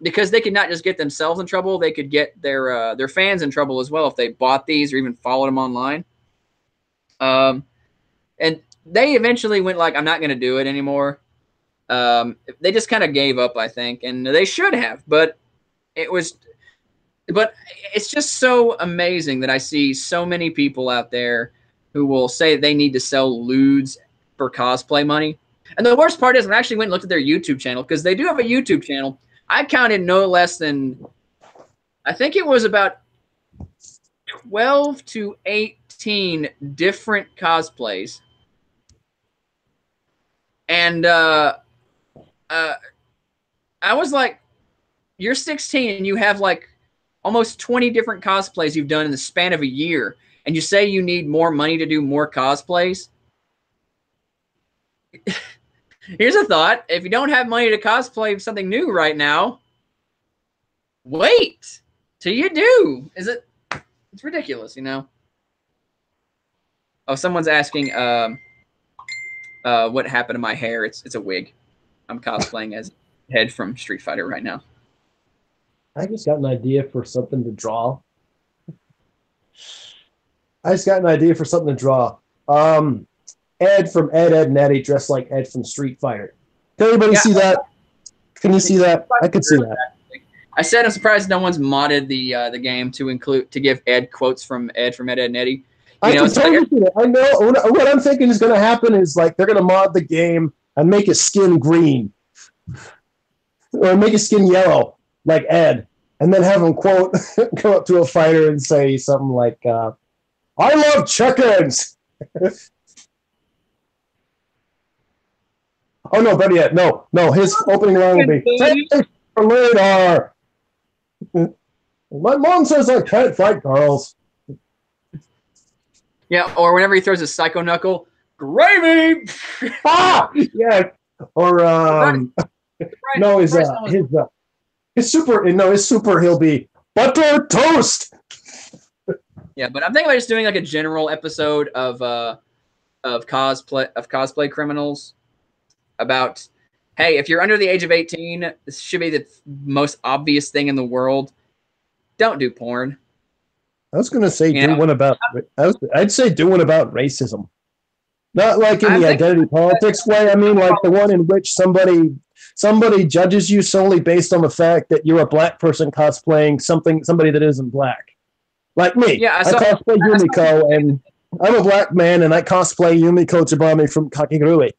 Because they could not just get themselves in trouble, they could get their fans in trouble as well if they bought these or even followed them online. And they eventually went like, I'm not going to do it anymore. They just kind of gave up, I think, and they should have, but it's just so amazing that I see so many people out there who will say they need to sell lewds for cosplay money. And the worst part is, when I actually went and looked at their YouTube channel, because they do have a YouTube channel, I counted no less than, I think it was about 12 to 18 different cosplays. And I was like, you're 16 and you have like almost 20 different cosplays you've done in the span of a year, and you say you need more money to do more cosplays? Here's a thought. If you don't have money to cosplay something new right now, wait till you do. It's ridiculous, you know? Oh, someone's asking what happened to my hair. It's a wig. I'm cosplaying as Ed from Street Fighter right now. I just got an idea for something to draw. Ed from Ed, and Eddie dressed like Ed from Street Fighter. Can anybody see that? Can you see that? I can see that. I said I'm surprised no one's modded the game to give Ed quotes from Ed, and Eddie. I can totally see that. I know what I'm thinking is going to happen is like they're going to mod the game and make his skin green, or make his skin yellow like Ed, and then have him go up to a fighter and say something like, "I love chickens." Oh no, better yet, no. His opening line would be, "Thanks for radar." My mom says I can't fight girls. Yeah, or whenever he throws his psycho knuckle, gravy. Yeah. Or no, his super he'll be butter toast. Yeah, but I'm thinking about just doing like a general episode of cosplay criminals about, hey, if you're under the age of 18, this should be the most obvious thing in the world. Don't do porn. I was going to say I'd say do one about racism. Not like in the identity politics way. I mean, like the one in which somebody judges you solely based on the fact that you're a black person cosplaying somebody that isn't black. Like me. Yeah, I cosplay Yumiko, and I'm a black man, and I cosplay Yumiko Tsubame from Kakegurui.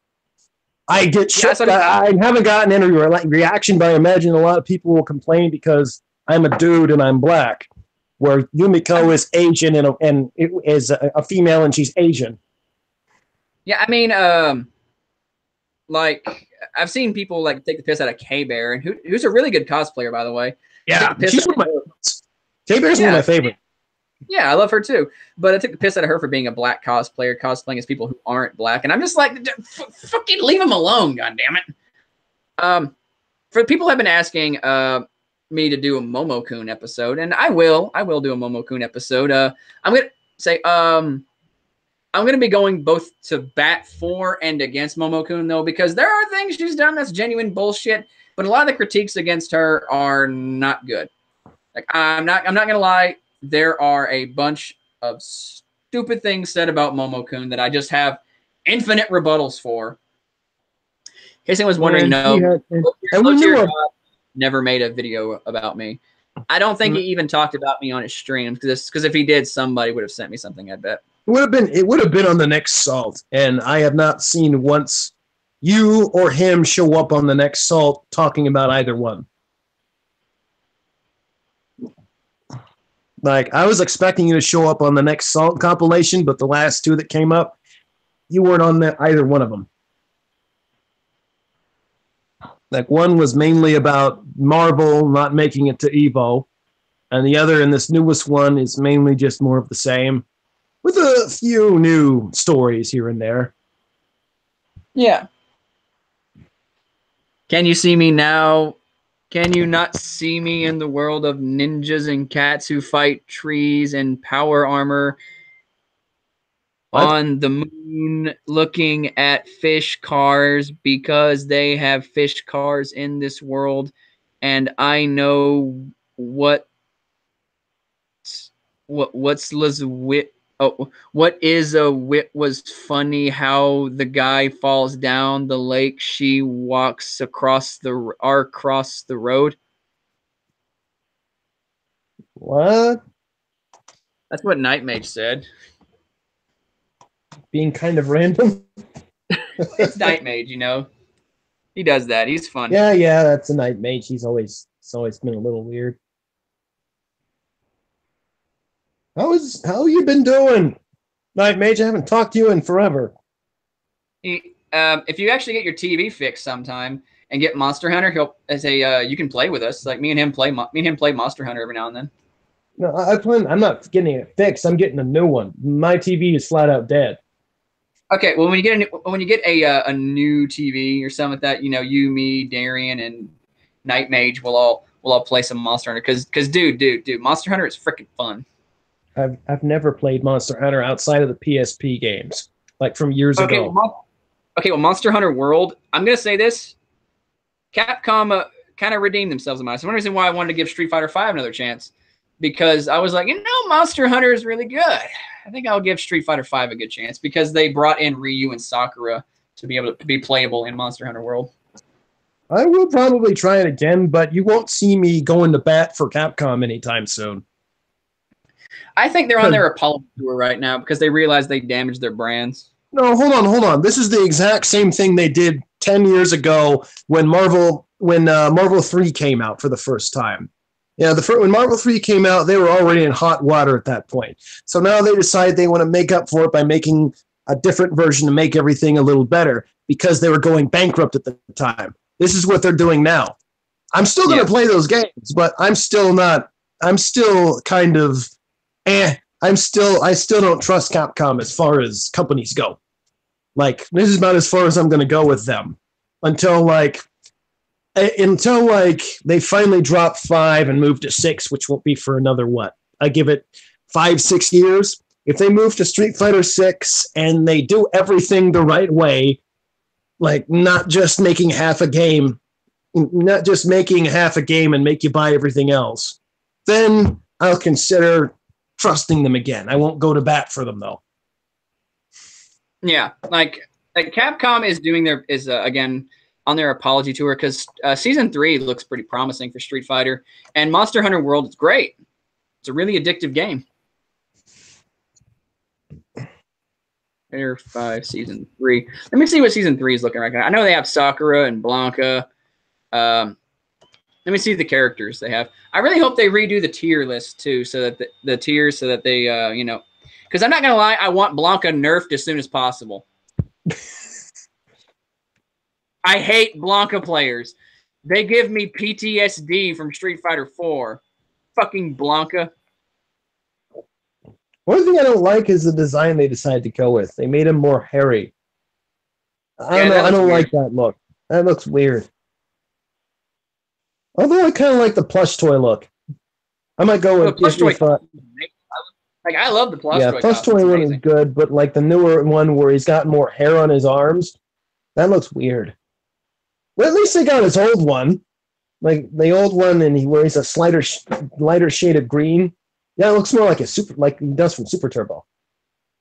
I get shit. I haven't gotten any reaction, but I imagine a lot of people will complain because I'm a dude and I'm black, where Yumiko is Asian and it is a female and she's Asian. Yeah, I mean, like I've seen people like take the piss out of K-Bear, and who's a really good cosplayer, by the way. Yeah, she's one of my favorites. K-Bear's one of my favorites. Yeah, I love her too. But I took the piss out of her for being a black cosplayer, cosplaying as people who aren't black, and I'm just like, fucking leave them alone, goddammit. For people have been asking me to do a Momo-kun episode, and I will do a Momo-kun episode. I'm gonna say I'm gonna be going both to bat for and against Momo-kun though, because there are things she's done that's genuine bullshit, but a lot of the critiques against her are not good. Like I'm not gonna lie, there are a bunch of stupid things said about Momo-kun that I just have infinite rebuttals for. In case anyone's wondering, no, and we knew never made a video about me. I don't think he even talked about me on his streams because if he did, somebody would have sent me something. I bet it would have been on the next Salt, and I have not seen once you or him show up on the next Salt talking about either one. Like, I was expecting you to show up on the next Salt compilation, but the last two that came up, you weren't on either one of them. Like, one was mainly about Marvel not making it to Evo, and the other, and this newest one, is mainly just more of the same, with a few new stories here and there. Yeah. Can you see me now? Can you not see me in the world of ninjas and cats who fight trees and power armor on the moon looking at fish cars because they have fish cars in this world, and I know what is a wit was funny how the guy falls down the lake, she walks across the road. What? That's what Nightmage said. Being kind of random. It's Nightmage, you know. He does that. He's fun. Yeah, that's a Nightmage. It's always been a little weird. How you been doing, Nightmage? I haven't talked to you in forever. If you actually get your TV fixed sometime and get Monster Hunter, you can play with us. Like me and him play Monster Hunter every now and then. No, I'm not getting it fixed. I'm getting a new one. My TV is flat out dead. Okay, well when you get a new TV or something like that, you know, you, me, Darian, and Nightmage will all play some Monster Hunter because dude, Monster Hunter is freaking fun. I've never played Monster Hunter outside of the PSP games, like from years ago. Well, Monster Hunter World. I'm gonna say this: Capcom kind of redeemed themselves. That's one reason why I wanted to give Street Fighter V another chance, because I was like, Monster Hunter is really good. I think I'll give Street Fighter V a good chance because they brought in Ryu and Sakura to be able to be playable in Monster Hunter World. I will probably try it again, but you won't see me going to bat for Capcom anytime soon. I think they're on their apology tour right now because they realize they damaged their brands. No, hold on. This is the exact same thing they did 10 years ago when Marvel 3 came out for the first time. Yeah, when Marvel 3 came out, they were already in hot water at that point. So now they decide they want to make up for it by making a different version to make everything a little better because they were going bankrupt at the time. This is what they're doing now. I'm still going to play those games, but I still don't trust Capcom as far as companies go. Like, this is about as far as I'm going to go with them until they finally drop 5 and move to 6, which won't be for another I give it 5-6 years. If they move to Street Fighter 6 and they do everything the right way, like not just making half a game and make you buy everything else, then I'll consider trusting them again. I won't go to bat for them though. Yeah, like Capcom is doing again on their apology tour because Season 3 looks pretty promising for Street Fighter, and Monster Hunter World is great. It's a really addictive game. Air 5 Season 3. Let me see what Season 3 is looking like. I know they have Sakura and Blanca. Let me see the characters they have. I really hope they redo the tier list too, so that the tiers, so that they, because I'm not gonna lie, I want Blanca nerfed as soon as possible. I hate Blanca players. They give me PTSD from Street Fighter 4. Fucking Blanca. One thing I don't like is the design they decided to go with. They made him more hairy. I don't like that look. That looks weird. Although I kind of like the plush toy look. I might go with plush toy. I love the plush toy. Yeah, plush toy one is good, but like the newer one where he's got more hair on his arms, that looks weird. Well, at least they got his old one. like the old one, and he wears a lighter shade of green. Yeah, it looks more like like he does from Super Turbo.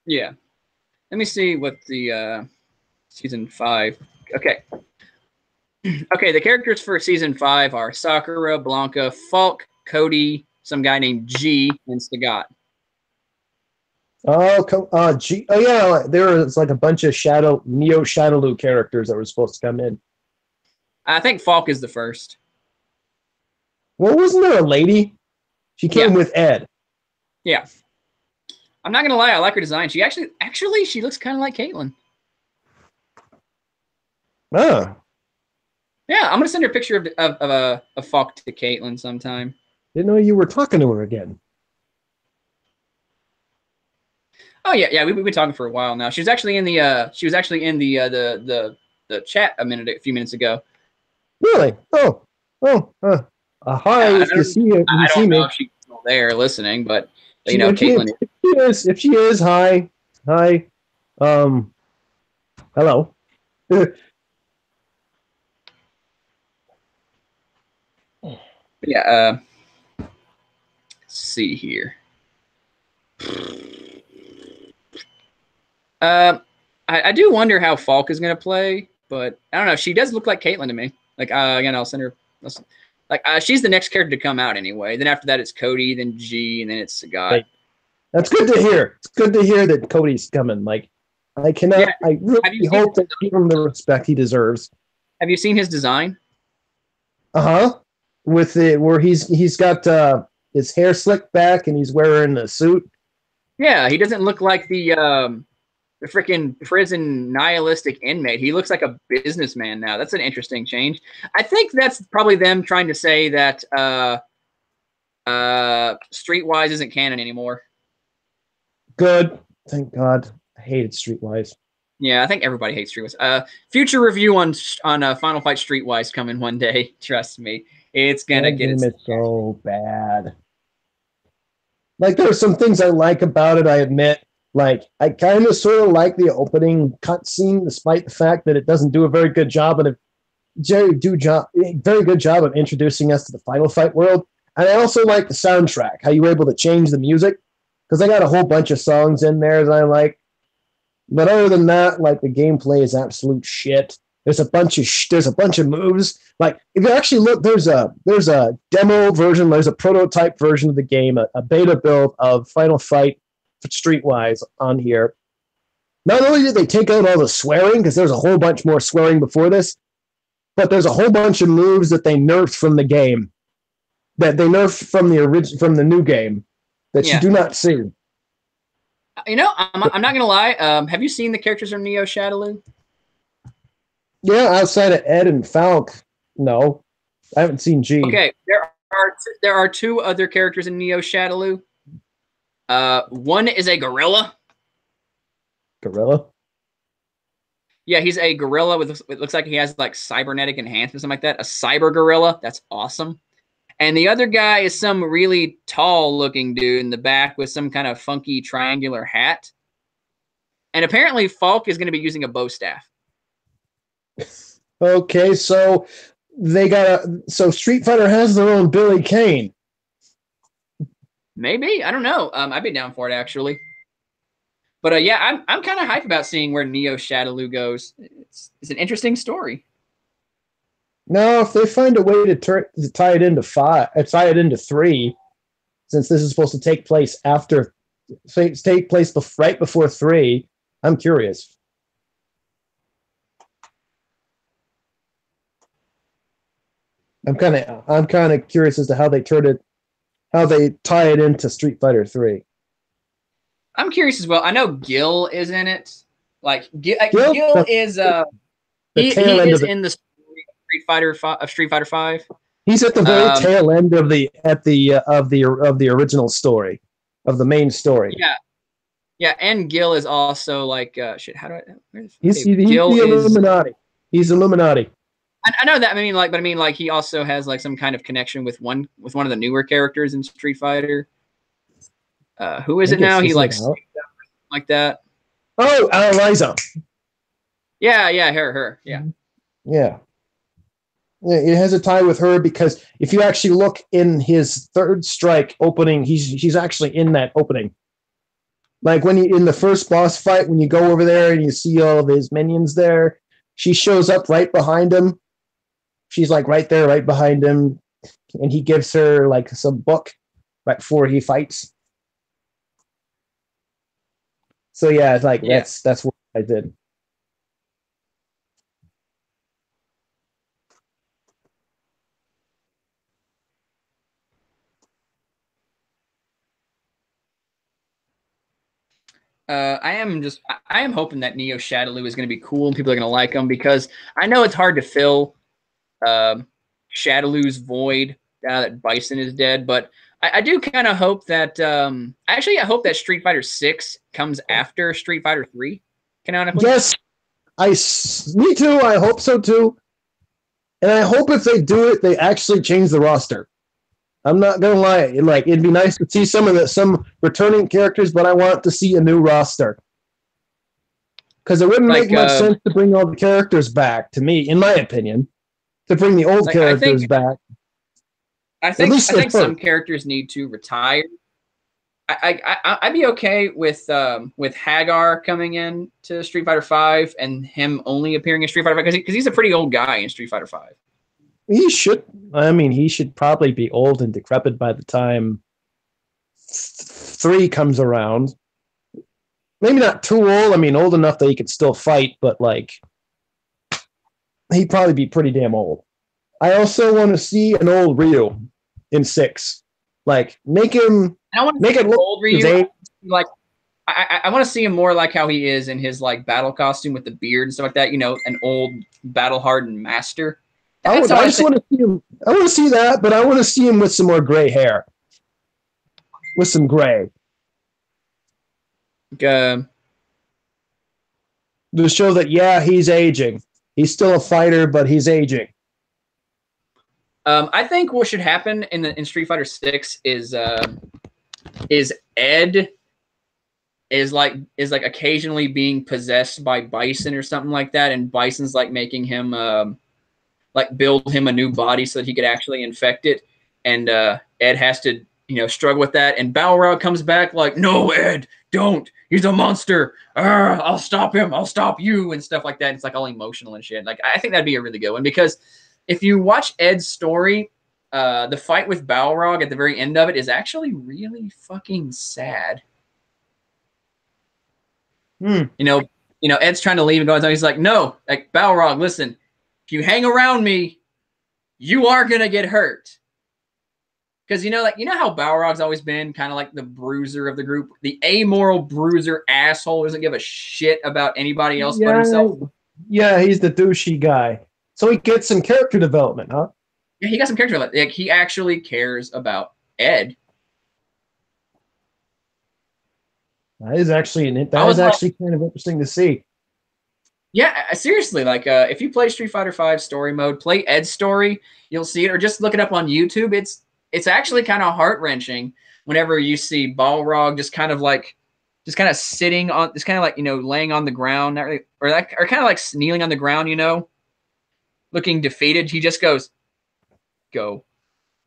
Yeah. Let me see what the season 5. Okay. Okay, the characters for season 5 are Sakura, Blanca, Falk, Cody, some guy named G, and Sagat. Oh, G. Oh yeah, there was like a bunch of Neo Shadowloo characters that were supposed to come in. I think Falk is the first. Well, wasn't there a lady? She came with Ed. Yeah. I'm not gonna lie, I like her design. She actually she looks kind of like Caitlyn. Oh. Yeah, I'm gonna send her a picture of Falk to Caitlyn sometime. Didn't know you were talking to her again. Oh yeah, we've been talking for a while now. She was actually in the the chat a few minutes ago. Really? Oh. Hi, if you see it, I don't know if she's still there listening, but you know, Caitlyn. If she is, hi. Hello. Yeah. Let's see here. I do wonder how Falk is going to play, but I don't know. She does look like Caitlyn to me. Like, again, I'll send her. Like, she's the next character to come out anyway. Then after that, it's Cody, then G, and then it's Sagat. Hey, that's good to hear. It's good to hear that Cody's coming. Like, I cannot. Yeah. I really hope that give him the respect he deserves. Have you seen his design? With it, where he's got his hair slicked back and he's wearing a suit. Yeah, he doesn't look like the freaking prison nihilistic inmate. He looks like a businessman now. That's an interesting change. I think that's probably them trying to say that Streetwise isn't canon anymore. Good. Thank God. I hated Streetwise. Yeah, I think everybody hates Streetwise. Future review on Final Fight Streetwise coming one day. Trust me. It's going to get it. It's so bad. Like, there's some things I like about it, I admit. Like, I kind of sort of like the opening cutscene, despite the fact that it doesn't do a very good job of very good job of introducing us to the Final Fight world. And I also like the soundtrack, how you were able to change the music, because I got a whole bunch of songs in there that I like. But other than that, like, the gameplay is absolute shit. There's a bunch of moves. Like, if you actually look, there's a demo version, there's a prototype version of the game, a beta build of Final Fight Streetwise on here. Not only did they take out all the swearing, because there's a whole bunch more swearing before this, but there's a whole bunch of moves that they nerfed from the game, that they nerfed from the new game, that you do not see. You know, I'm not gonna lie. Have you seen the characters from Neo Shadowloo? Yeah, outside of Ed and Falk, no, I haven't seen G. Okay, there are 2 other characters in Neo Shadowloo. One is a gorilla. Gorilla? Yeah, he's a gorilla with. It looks like he has like cybernetic enhancement, something like that. A cyber gorilla. That's awesome. And the other guy is some really tall-looking dude in the back with some kind of funky triangular hat. And apparently, Falk is going to be using a bow staff. Okay, so so Street Fighter has their own Billy Kane. Maybe, I don't know. I'd be down for it actually. But yeah, I'm kind of hyped about seeing where Neo Shadowloo goes. It's an interesting story. Now, if they find a way to tie it into 3, since this is supposed to take place right before 3, I'm curious. I'm kind of curious as to how they tie it into Street Fighter 3. I'm curious as well. I know Gil is in it. Like Gil is he is in the Street Fighter 5. He's at the very tail end of the original story, of the main story. Yeah, and Gil is also like shit. How do I? He's the Illuminati. He's Illuminati. I know that. I mean, like he also has like some kind of connection with one of the newer characters in Street Fighter. Who is it now? He like that. Oh, Liza. Yeah, her. Yeah. Yeah. It has a tie with her because if you actually look in his third strike opening, she's actually in that opening. Like when you in the first boss fight, when you go over there and you see all of his minions there, she shows up right behind him. She's like right there, right behind him, and he gives her like some book right before he fights. So yeah, it's like that's what I did. I am hoping that Neo Shadaloo is going to be cool and people are going to like him because I know it's hard to fill Shadaloo's void now that Bison is dead, but I do kind of hope that I hope that Street Fighter 6 comes after Street Fighter 3 canonically. Yes, me too. I hope so too, and I hope if they do it, they actually change the roster. I'm not gonna lie, like it'd be nice to see some returning characters, but I want to see a new roster because it wouldn't make much sense to bring all the characters back. To me, in my opinion, to bring the old characters back. I think some characters need to retire. I'd be okay with Hagar coming in to Street Fighter V and him only appearing in Street Fighter V because he's a pretty old guy in Street Fighter V. He should. I mean, he should probably be old and decrepit by the time 3 comes around. Maybe not too old. I mean, old enough that he could still fight, but like he'd probably be pretty damn old. I also want to see an old Ryu in 6. Like make it look old Ryu. Like I want to see him more like how he is in his like battle costume with the beard and stuff like that. You know, an old battle hardened master. I just want to see him. I want to see that, but I want to see him with some more gray hair, with some gray. To show that he's aging. He's still a fighter, but he's aging. I think what should happen in Street Fighter 6 is Ed is like occasionally being possessed by Bison or something like that, and Bison's like making him like build him a new body so that he could actually infect it, and Ed has to struggle with that, and Balrog comes back like, no, Ed, don't, he's a monster, I'll stop him, I'll stop you, and stuff like that. It's like all emotional and shit. Like I think that'd be a really good one because if you watch Ed's story, the fight with Balrog at the very end of it is actually really fucking sad. Ed's trying to leave and go on. He's like, no, like Balrog, listen, if you hang around me, you are gonna get hurt. Because you know how Balrog's always been kind of like the bruiser of the group, the amoral bruiser asshole who doesn't give a shit about anybody else but himself. Yeah, he's the douchey guy. So he gets some character development, huh? Yeah, he got some character development. Like, he actually cares about Ed. That is actually kind of interesting to see. Yeah, seriously, like if you play Street Fighter V story mode, play Ed's story, you'll see it, or just look it up on YouTube. It's actually kind of heart-wrenching whenever you see Balrog just kind of sitting on, just kind of like, laying on the ground, not really, or kind of like kneeling on the ground, looking defeated. He just goes, go.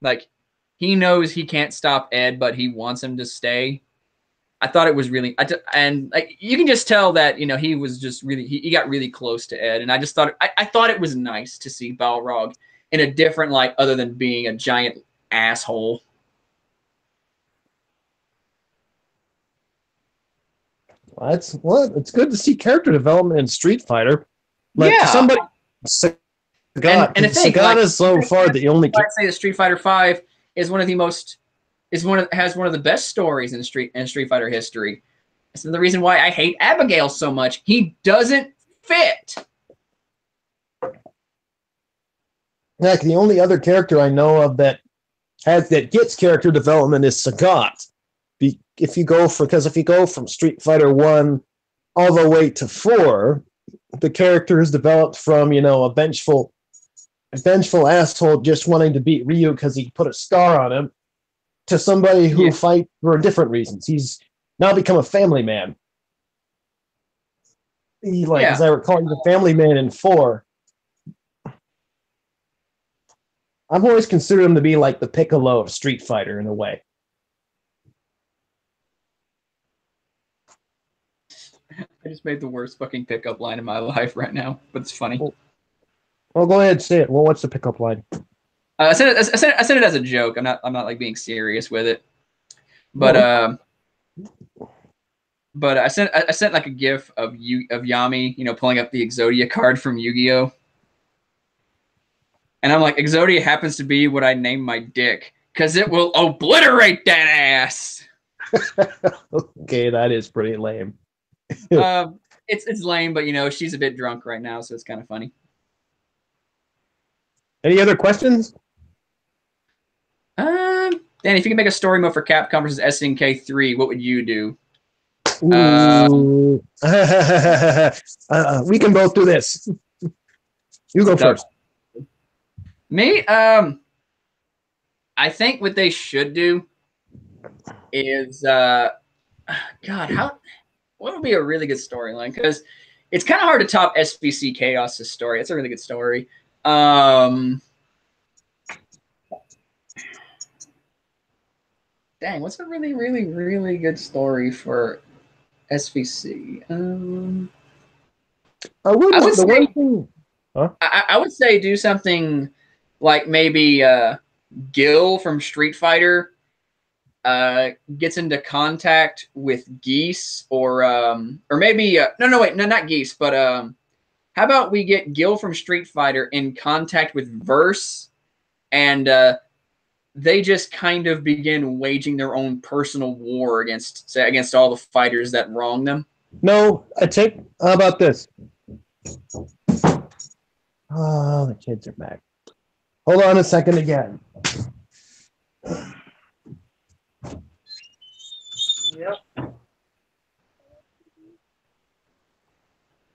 Like, he knows he can't stop Ed, but he wants him to stay. I thought it was really, and like you can just tell that he was just really, he got really close to Ed, and I just thought I thought it was nice to see Balrog in a different light other than being a giant asshole. Well, it's good to see character development in Street Fighter. Like somebody, Sagat is so far the only. I'd say the Street Fighter V is one of the most. Has one of the best stories in Street Fighter history. That's the reason why I hate Abigail so much. He doesn't fit. Like the only other character I know of that gets character development is Sagat. If you go from Street Fighter 1 all the way to 4, the character is developed from a vengeful asshole just wanting to beat Ryu because he put a scar on him, to somebody who fight for different reasons. He's now become a family man. As I recall, he's a family man in 4. I've always considered him to be like the Piccolo of Street Fighter in a way. I just made the worst fucking pickup line in my life right now, but it's funny. Well, go ahead, say it. Well, what's the pickup line? I said it as a joke. I'm not like being serious with it. But I sent like a GIF of Yami, you know, pulling up the Exodia card from Yu-Gi-Oh. And I'm like, Exodia happens to be what I named my dick, because it will obliterate that ass. Okay, that is pretty lame. It's lame, but you know, she's a bit drunk right now, so it's kind of funny. Any other questions? Dan, if you could make a story mode for Capcom versus SNK 3, what would you do? We can both do this. You go first. Me? I think what they should do is God, what would be a really good storyline? Because it's kind of hard to top SBC Chaos's story. It's a really good story. Dang, what's a really, really, really good story for SVC? I would say do something like maybe Gil from Street Fighter gets into contact with Geese, or maybe not Geese, but how about we get Gil from Street Fighter in contact with Verse, and they just kind of begin waging their own personal war against all the fighters that wrong them. No, how about this? Oh, the kids are back. Hold on a second again. Yep.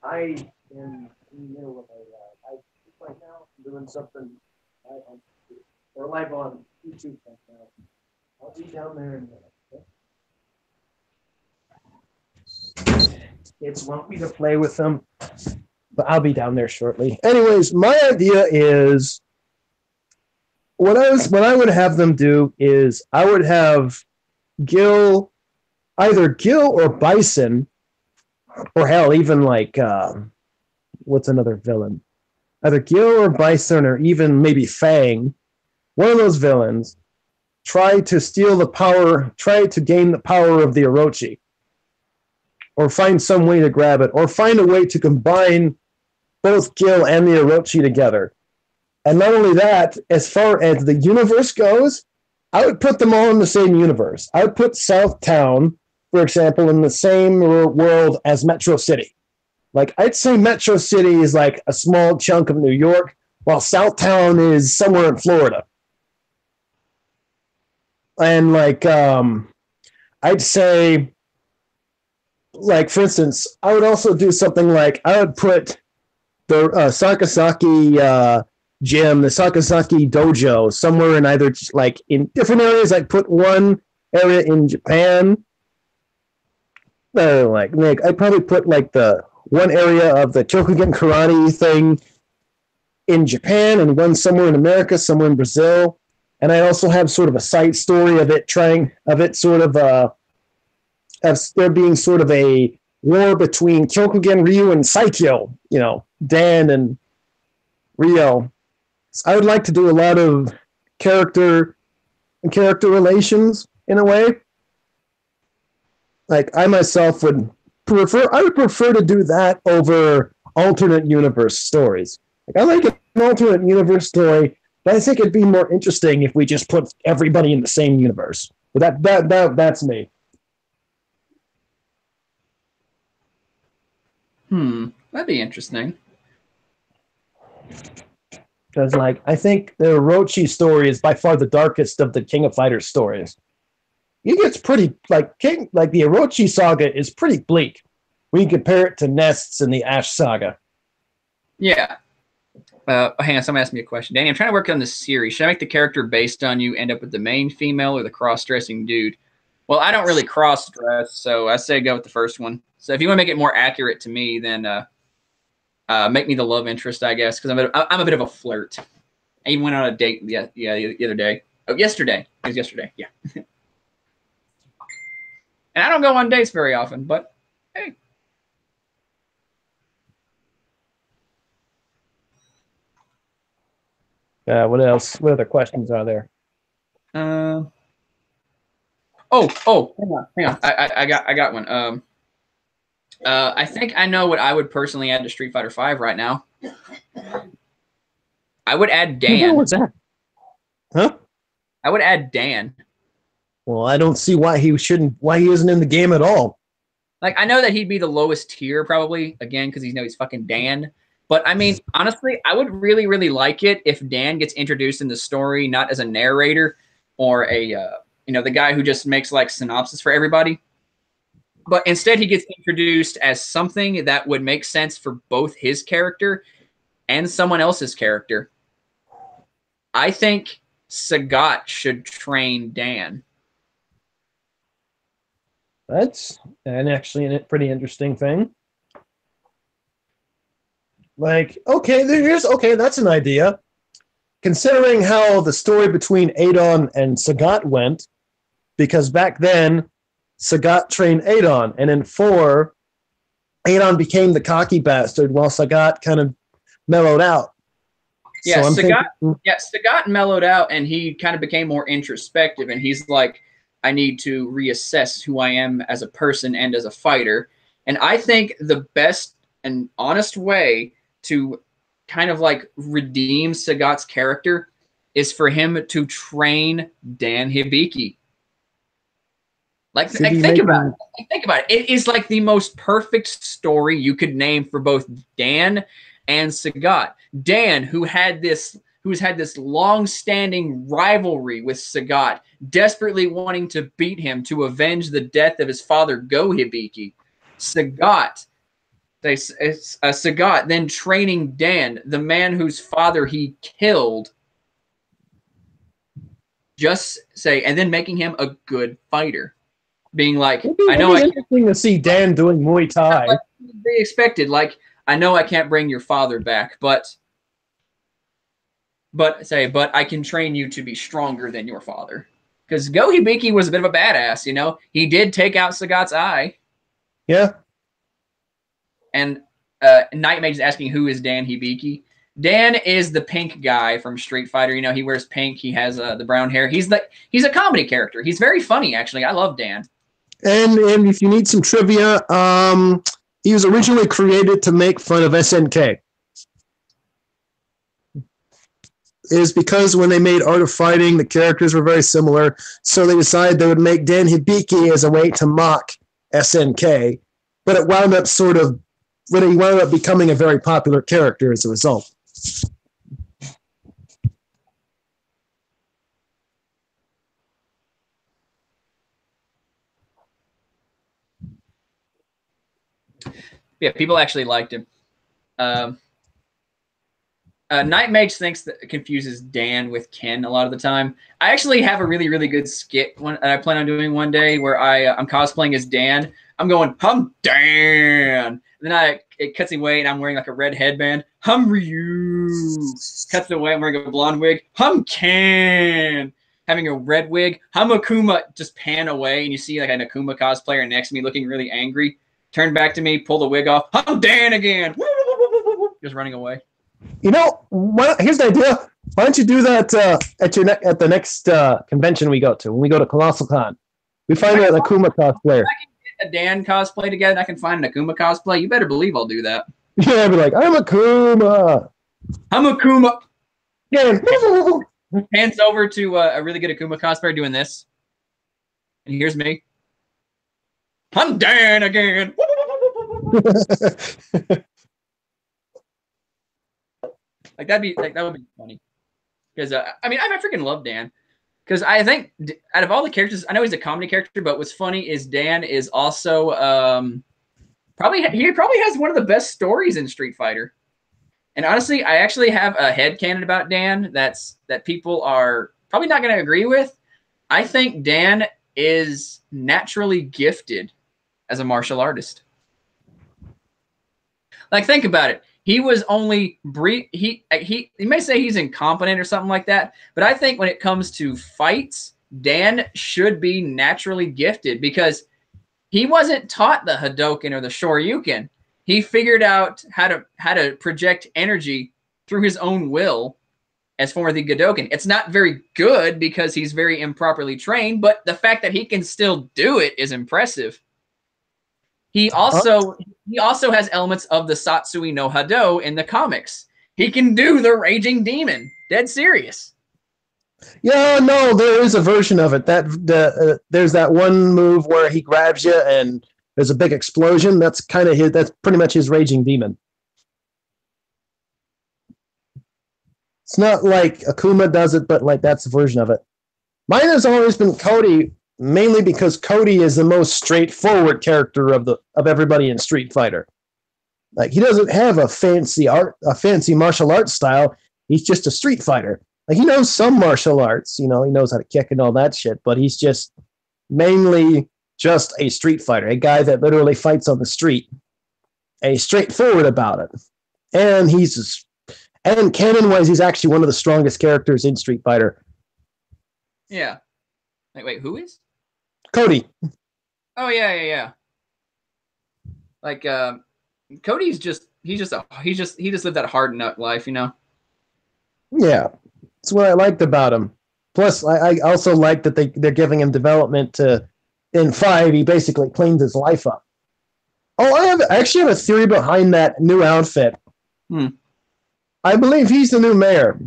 I am in the middle of right now doing something or live on YouTube right now. I'll be down there in a minute. Kids want me to play with them, but I'll be down there shortly. Anyways, my idea is what I would have them do is I would have either Gil or Bison, or hell, even like what's another villain? Either Gil or Bison, or even maybe Fang. One of those villains try to gain the power of the Orochi, or find some way to grab it, or find a way to combine both Gil and the Orochi together. And not only that, as far as the universe goes, I would put them all in the same universe. I would put Southtown, for example, in the same world as Metro City. Like, I'd say Metro City is like a small chunk of New York, while Southtown is somewhere in Florida. And like, I'd say, like, for instance, I would also do something like I would put the Sakasaki gym, the Sakasaki dojo, somewhere in either like in different areas. I'd put one area in Japan. I'd probably put like the one area of the Kyokugen karate thing in Japan, and one somewhere in America, somewhere in Brazil. And I also have sort of a side story of it as there being sort of a war between Kyokugen Ryu and Saikyo, you know, Dan and Ryo. So I would like to do a lot of character relations in a way. Like, I myself would prefer to do that over alternate universe stories. Like, I like an alternate universe story, but I think it'd be more interesting if we just put everybody in the same universe. But that's me. That'd be interesting. Because, like, I think the Orochi story is by far the darkest of the King of Fighters stories. It gets pretty, like the Orochi saga is pretty bleak when you compare it to Nests and the Ash saga. Yeah. Hang on, someone asked me a question. Danny, I'm trying to work on this series. Should I make the character based on you end up with the main female or the cross-dressing dude? Well, I don't really cross-dress, so I say go with the first one. So if you want to make it more accurate to me, then make me the love interest, I guess, because I'm a bit of a flirt. I even went on a date. Yeah, the other day. Oh, yesterday. It was yesterday. Yeah. And I don't go on dates very often, but hey. What else? What other questions are there? Oh, hang on. I got one. I think I know what I would personally add to Street Fighter V right now. I would add Dan. What's that? Huh? I would add Dan. Well, I don't see why he shouldn't. Why he isn't in the game at all. Like, I know that he'd be the lowest tier probably, again, because he's fucking Dan. But I mean, honestly, I would really, really like it if Dan gets introduced in the story, not as a narrator or a the guy who just makes like synopsis for everybody. But instead, he gets introduced as something that would make sense for both his character and someone else's character. I think Sagat should train Dan. That's actually a pretty interesting thing. Like, okay, that's an idea. Considering how the story between Adon and Sagat went, because back then, Sagat trained Adon, and in 4, Adon became the cocky bastard while Sagat kind of mellowed out. Yeah, so Sagat mellowed out, and he kind of became more introspective, and he's like, I need to reassess who I am as a person and as a fighter. And I think the best and honest way to kind of like redeem Sagat's character is for him to train Dan Hibiki. Think about it. It is like the most perfect story you could name for both Dan and Sagat. Dan, who's had this long-standing rivalry with Sagat, desperately wanting to beat him to avenge the death of his father, Go Hibiki. Sagat then training Dan, the man whose father he killed, and then making him a good fighter. Being like, I know it's interesting to see Dan doing Muay Thai. They expected, like, I know I can't bring your father back, but I can train you to be stronger than your father. Because Go Hibiki was a bit of a badass, you know? He did take out Sagat's eye. Yeah. And Nightmage's asking, who is Dan Hibiki? Dan is the pink guy from Street Fighter. You know, he wears pink. He has the brown hair. He's a comedy character. He's very funny, actually. I love Dan. And if you need some trivia, he was originally created to make fun of SNK. Is because when they made Art of Fighting, the characters were very similar, so they decided they would make Dan Hibiki as a way to mock SNK, but it wound up becoming a very popular character as a result. Yeah, people actually liked him. Nightmage thinks that it confuses Dan with Ken a lot of the time. I actually have a really, really good skit that I plan on doing one day where I'm cosplaying as Dan. I'm going, hum Dan. And then it cuts away and I'm wearing like a red headband. Hum Ryu. Cuts away, I'm wearing a blonde wig. Hum Ken. Having a red wig. Hum Akuma. Just pan away and you see like an Akuma cosplayer next to me looking really angry. Turn back to me, pull the wig off. Hum Dan again. Just running away. You know, here's the idea. Why don't you do that at the next convention we go to? When we go to Colossal Con, we find an Akuma cosplayer. If I can get a Dan cosplay together, and I can find an Akuma cosplay. You better believe I'll do that. Yeah, I'd be like, I'm Akuma. I'm Akuma. Yeah. Hands over to a really good Akuma cosplayer doing this, and here's me. I'm Dan again. That would be funny, because I mean I freaking love Dan, because I think out of all the characters, I know he's a comedy character, but what's funny is Dan is also probably has one of the best stories in Street Fighter. And honestly, I actually have a headcanon about Dan that people are probably not going to agree with. I think Dan is naturally gifted as a martial artist. Like, think about it. He was only brief. He may say he's incompetent or something like that, but I think when it comes to fights, Dan should be naturally gifted because he wasn't taught the Hadoken or the Shoryuken. He figured out how to project energy through his own will as for the Godoken. It's not very good because he's very improperly trained, but the fact that he can still do it is impressive. He also has elements of the Satsui no Hado in the comics. He can do the Raging Demon. Dead serious. Yeah, no, there is a version of it. There's that one move where he grabs you and there's a big explosion. That's kind of his. That's pretty much his Raging Demon. It's not like Akuma does it, but like that's a version of it. Mine has always been Cody, mainly because Cody is the most straightforward character of everybody in Street Fighter. Like he doesn't have a fancy martial arts style. He's just a Street Fighter. Like he knows some martial arts, he knows how to kick and all that shit, but he's just mainly just a Street Fighter, a guy that literally fights on the street. And he's straightforward about it. And canon-wise, he's actually one of the strongest characters in Street Fighter. Yeah. Wait, who is? Cody. Oh yeah. Like Cody's he just lived that hard nut life, Yeah. That's what I liked about him. Plus, I also like that they're giving him development in 5, he basically cleans his life up. Oh, I actually have a theory behind that new outfit. I believe he's the new mayor.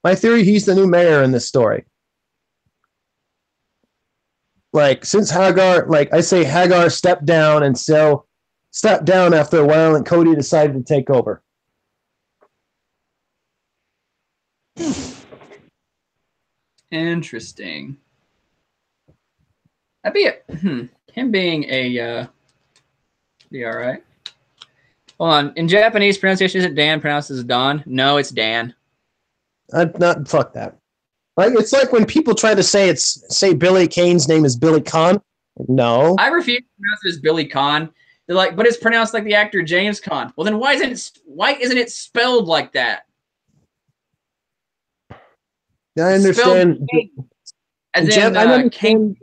My theory, he's the new mayor in this story. Like, since Hagar, Hagar stepped down and so stepped down after a while and Cody decided to take over. Interesting. That'd be him being be all right. Hold on. In Japanese pronunciation, is it Dan pronounced as Don? No, it's Dan. Fuck that. Like it's like when people try to say Billy Kane's name is Billy Conn. No. I refuse to pronounce it as Billy Conn. They're like, but it's pronounced like the actor James Conn. Well, then why isn't it spelled like that? I understand. As in Kane.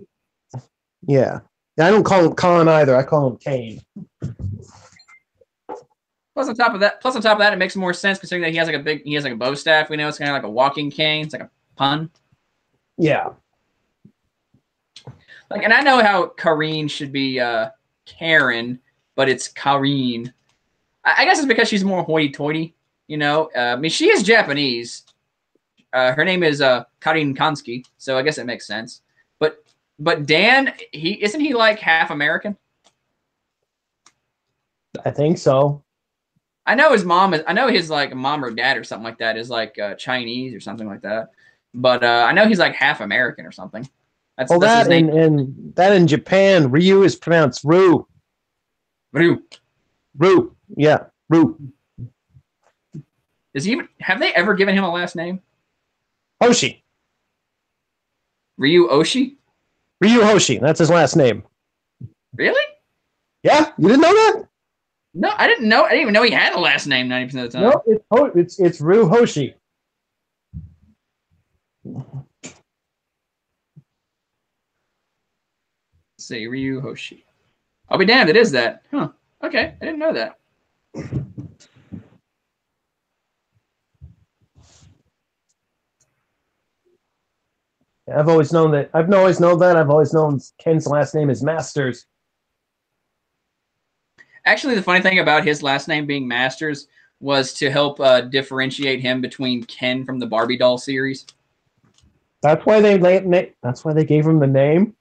Yeah. I don't call him Conn either. I call him Kane. Plus on top of that, it makes more sense considering that he has like a bow staff. We know it's kind of like a walking cane. It's like a pun. Yeah. Like, and I know how Kareen should be Karen, but it's Kareen. I guess it's because she's more hoity-toity. I mean, she is Japanese. Her name is Karin Kansky, so I guess it makes sense. But Dan, isn't he like half American? I think so. I know his like mom or dad or something like that is like Chinese or something like that. But I know he's like half American or something. That's his name. In Japan, Ryu is pronounced Ru. Ryu. Yeah, Ru. Have they ever given him a last name? Hoshi. Ryu Oshi? Ryu Hoshi. That's his last name. Really? Yeah, you didn't know that? No, I didn't know. I didn't even know he had a last name 90% of the time. No, it's Ryu Hoshi. Let's see, Ryu Hoshi. I'll be damned, it is that. Huh. Okay, I didn't know that. I've always known that. I've always known Ken's last name is Masters. Actually, the funny thing about his last name being Masters was to help differentiate him between Ken from the Barbie doll series. That's why they gave him the name?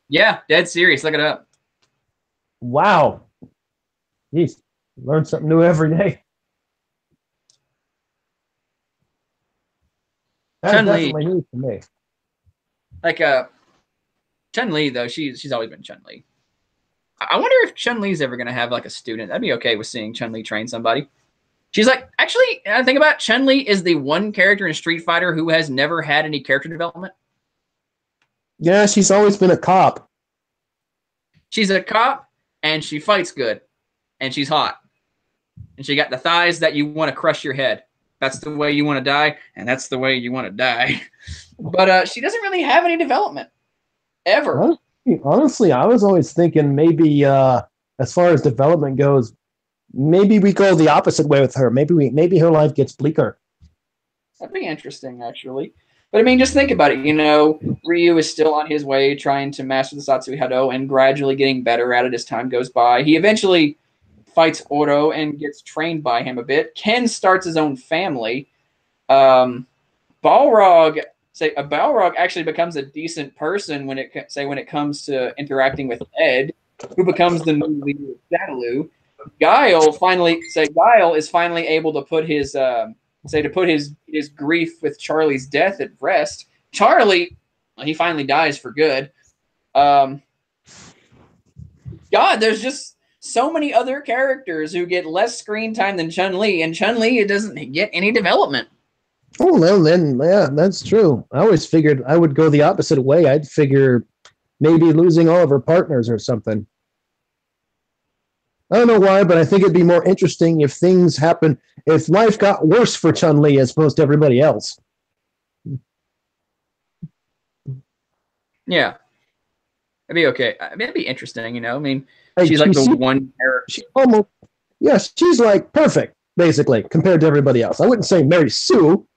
Yeah, dead serious. Look it up. Wow. Jeez, learn something new every day. That's definitely news to me. Like Chun-Li though, she's always been Chun-Li. I wonder if Chun-Li's ever gonna have like a student. I'd be okay with seeing Chun-Li train somebody. She's like, actually, I think about Chun-Li is the one character in Street Fighter who has never had any character development. Yeah, she's always been a cop. She's a cop and she fights good and she's hot. And she got the thighs that you want to crush your head. That's the way you want to die, and that's the way you want to die. But she doesn't really have any development. Ever. Honestly, I was always thinking maybe as far as development goes, maybe we go the opposite way with her. Maybe her life gets bleaker. That'd be interesting, actually. But I mean, just think about it. You know, Ryu is still on his way trying to master the Satsui Hado and gradually getting better at it as time goes by. He eventually fights Oro and gets trained by him a bit. Ken starts his own family. Balrog actually becomes a decent person when it comes to interacting with Ed, who becomes the new leader of Shadaloo. Guile is finally able to put his his grief with Charlie's death at rest. Charlie, he finally dies for good. God, there's just so many other characters who get less screen time than Chun-Li, and Chun-Li doesn't get any development. Oh, well, then, yeah, that's true. I always figured I would go the opposite way. I'd figure maybe losing all of her partners or something. I don't know why, but I think it'd be more interesting if things happen, if life got worse for Chun-Li as opposed to everybody else. Yeah. It'd be okay. I mean, it'd be interesting, you know? I mean, Like, she's like the one character. She's like perfect, basically, compared to everybody else. I wouldn't say Mary Sue,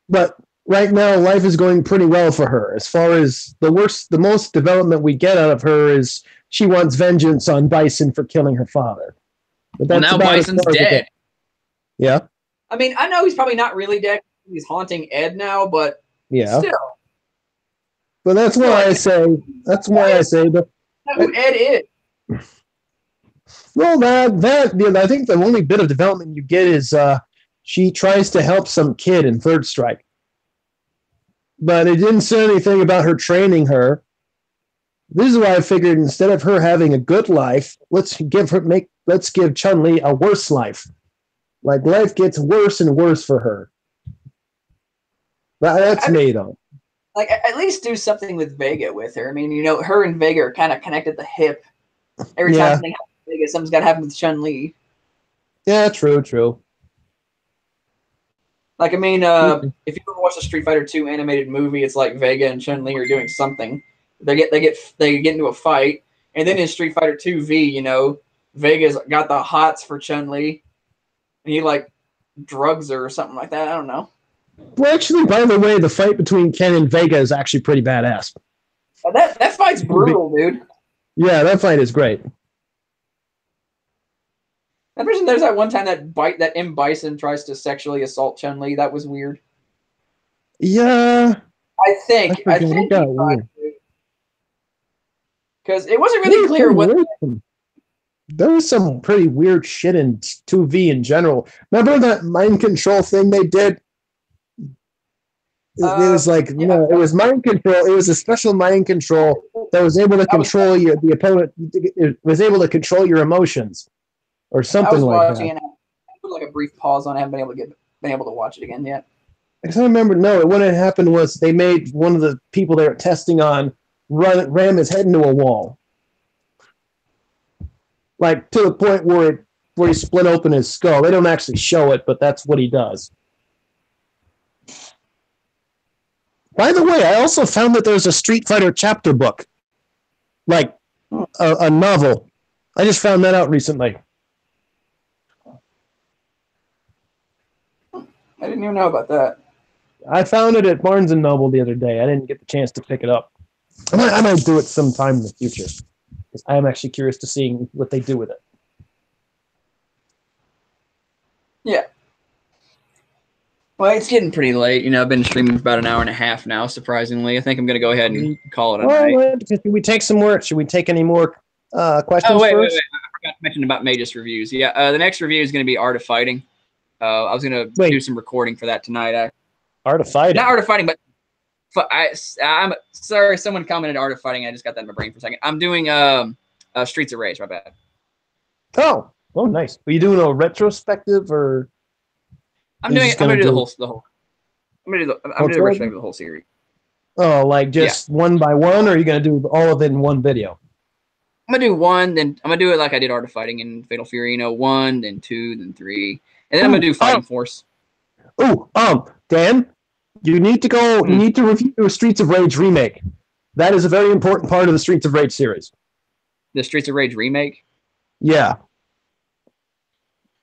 but right now life is going pretty well for her. As far as the most development we get out of her is she wants vengeance on Bison for killing her father. But that's now Bison's dead. Yeah. I mean, I know he's probably not really dead. He's haunting Ed now, but yeah. Still. But that's why I say. That's why I say. But who Ed is. Well, I think the only bit of development you get is she tries to help some kid in Third Strike. But it didn't say anything about her training her. This is why I figured instead of her having a good life, let's give Chun-Li a worse life. Like life gets worse and worse for her. That's me though. Like at least do something with Vega with her. I mean, you know, her and Vega are kind of connected at the hip. Every time something happens with Vega, something's got to happen with Chun-Li. Yeah, true. Like, I mean, if you ever watch the Street Fighter 2 animated movie, it's like Vega and Chun-Li are doing something. They get into a fight, and then in Street Fighter 2 V, you know, Vega's got the hots for Chun-Li, and he like drugs her or something like that. I don't know. Well, actually, by the way, the fight between Ken and Vega is actually pretty badass. That fight's brutal, dude. Yeah, that fight is great. There's that one time that M. Bison tries to sexually assault Chun-Li. That was weird. Yeah. I think because it wasn't really clear what. There was some pretty weird shit in 2V in general. Remember that mind control thing they did? It was like, it was mind control. It was a special mind control that was able to control the opponent. It was able to control your emotions, or something like that. And I put like a brief pause on it. I haven't been able to watch it again yet. Because I remember, what had happened was they made one of the people they were testing on ram his head into a wall, like to the point where he split open his skull. They don't actually show it, but that's what he does. By the way, I also found that there's a Street Fighter chapter book, like a novel. I just found that out recently. I didn't even know about that. I found it at Barnes & Noble the other day. I didn't get the chance to pick it up. I might do it sometime in the future. I am actually curious to see what they do with it. Yeah. Well, it's getting pretty late. You know, I've been streaming for about an hour and a half now, surprisingly. I think I'm going to go ahead and call it a night. Should we take some more? Should we take any more questions wait. first? I forgot to mention about Magus reviews. Yeah, the next review is going to be Art of Fighting. I was going to do some recording for that tonight. Art of Fighting? Not Art of Fighting, but I'm sorry, someone commented Art of Fighting. I just got that in my brain for a second. I'm doing Streets of Rage, my bad. Oh, nice. Are you doing a retrospective or? I'm gonna do the whole. I'm gonna do the retrospective of the whole series. Oh, like just one by one, or are you gonna do all of it in one video? I'm gonna do 1, then I'm gonna do it like I did Art of Fighting and Fatal Fury. You know, 1, then 2, then 3, and then I'm gonna do Fighting Force. Dan, you need to go. You need to review Streets of Rage remake. That is a very important part of the Streets of Rage series. The Streets of Rage remake? Yeah.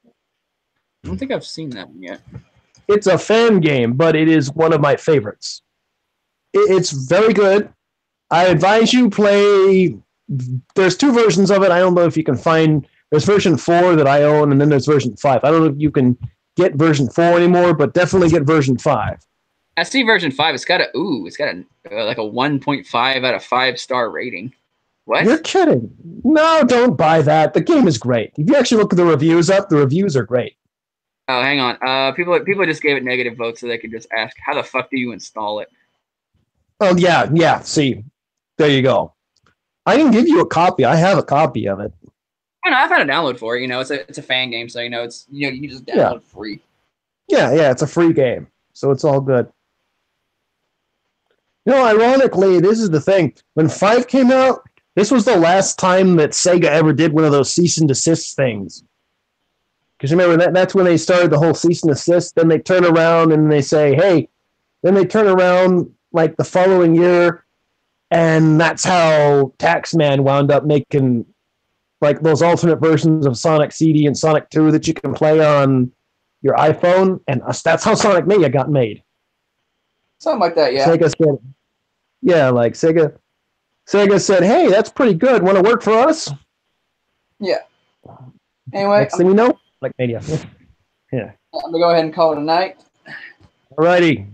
I don't think I've seen that one yet. It's a fan game, but it is one of my favorites. It's very good. I advise you play. There's 2 versions of it. I don't know if you can find. There's version 4 that I own, and then there's version 5. I don't know if you can get version 4 anymore, but definitely get version 5. I see version 5. It's got a like a 1.5 out of 5-star rating. What? You're kidding. No, don't buy that. The game is great. If you actually look at the reviews the reviews are great. Oh, hang on. People just gave it negative votes so they could just ask, how the fuck do you install it? Oh, yeah. See, there you go. I can give you a copy. I have a copy of it. I know, I've had a download for it. You know, it's a fan game, so you know you can just download free. Yeah, it's a free game, so it's all good. You know, ironically, this is the thing. When 5 came out, this was the last time that Sega ever did one of those cease and desist things. Because remember, that's when they started the whole cease and desist. Then they turn around and they say, hey. Then they turn around like the following year, and that's how Taxman wound up making like those alternate versions of Sonic CD and Sonic 2 that you can play on your iPhone. And that's how Sonic Mania got made. Something like that, yeah. Sega said, hey, that's pretty good. Want to work for us? Yeah. Anyway. Next thing you know, like Mania. Yeah. I'm going to go ahead and call it a night. Alrighty.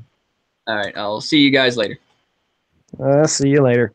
All right. I'll see you guys later. See you later.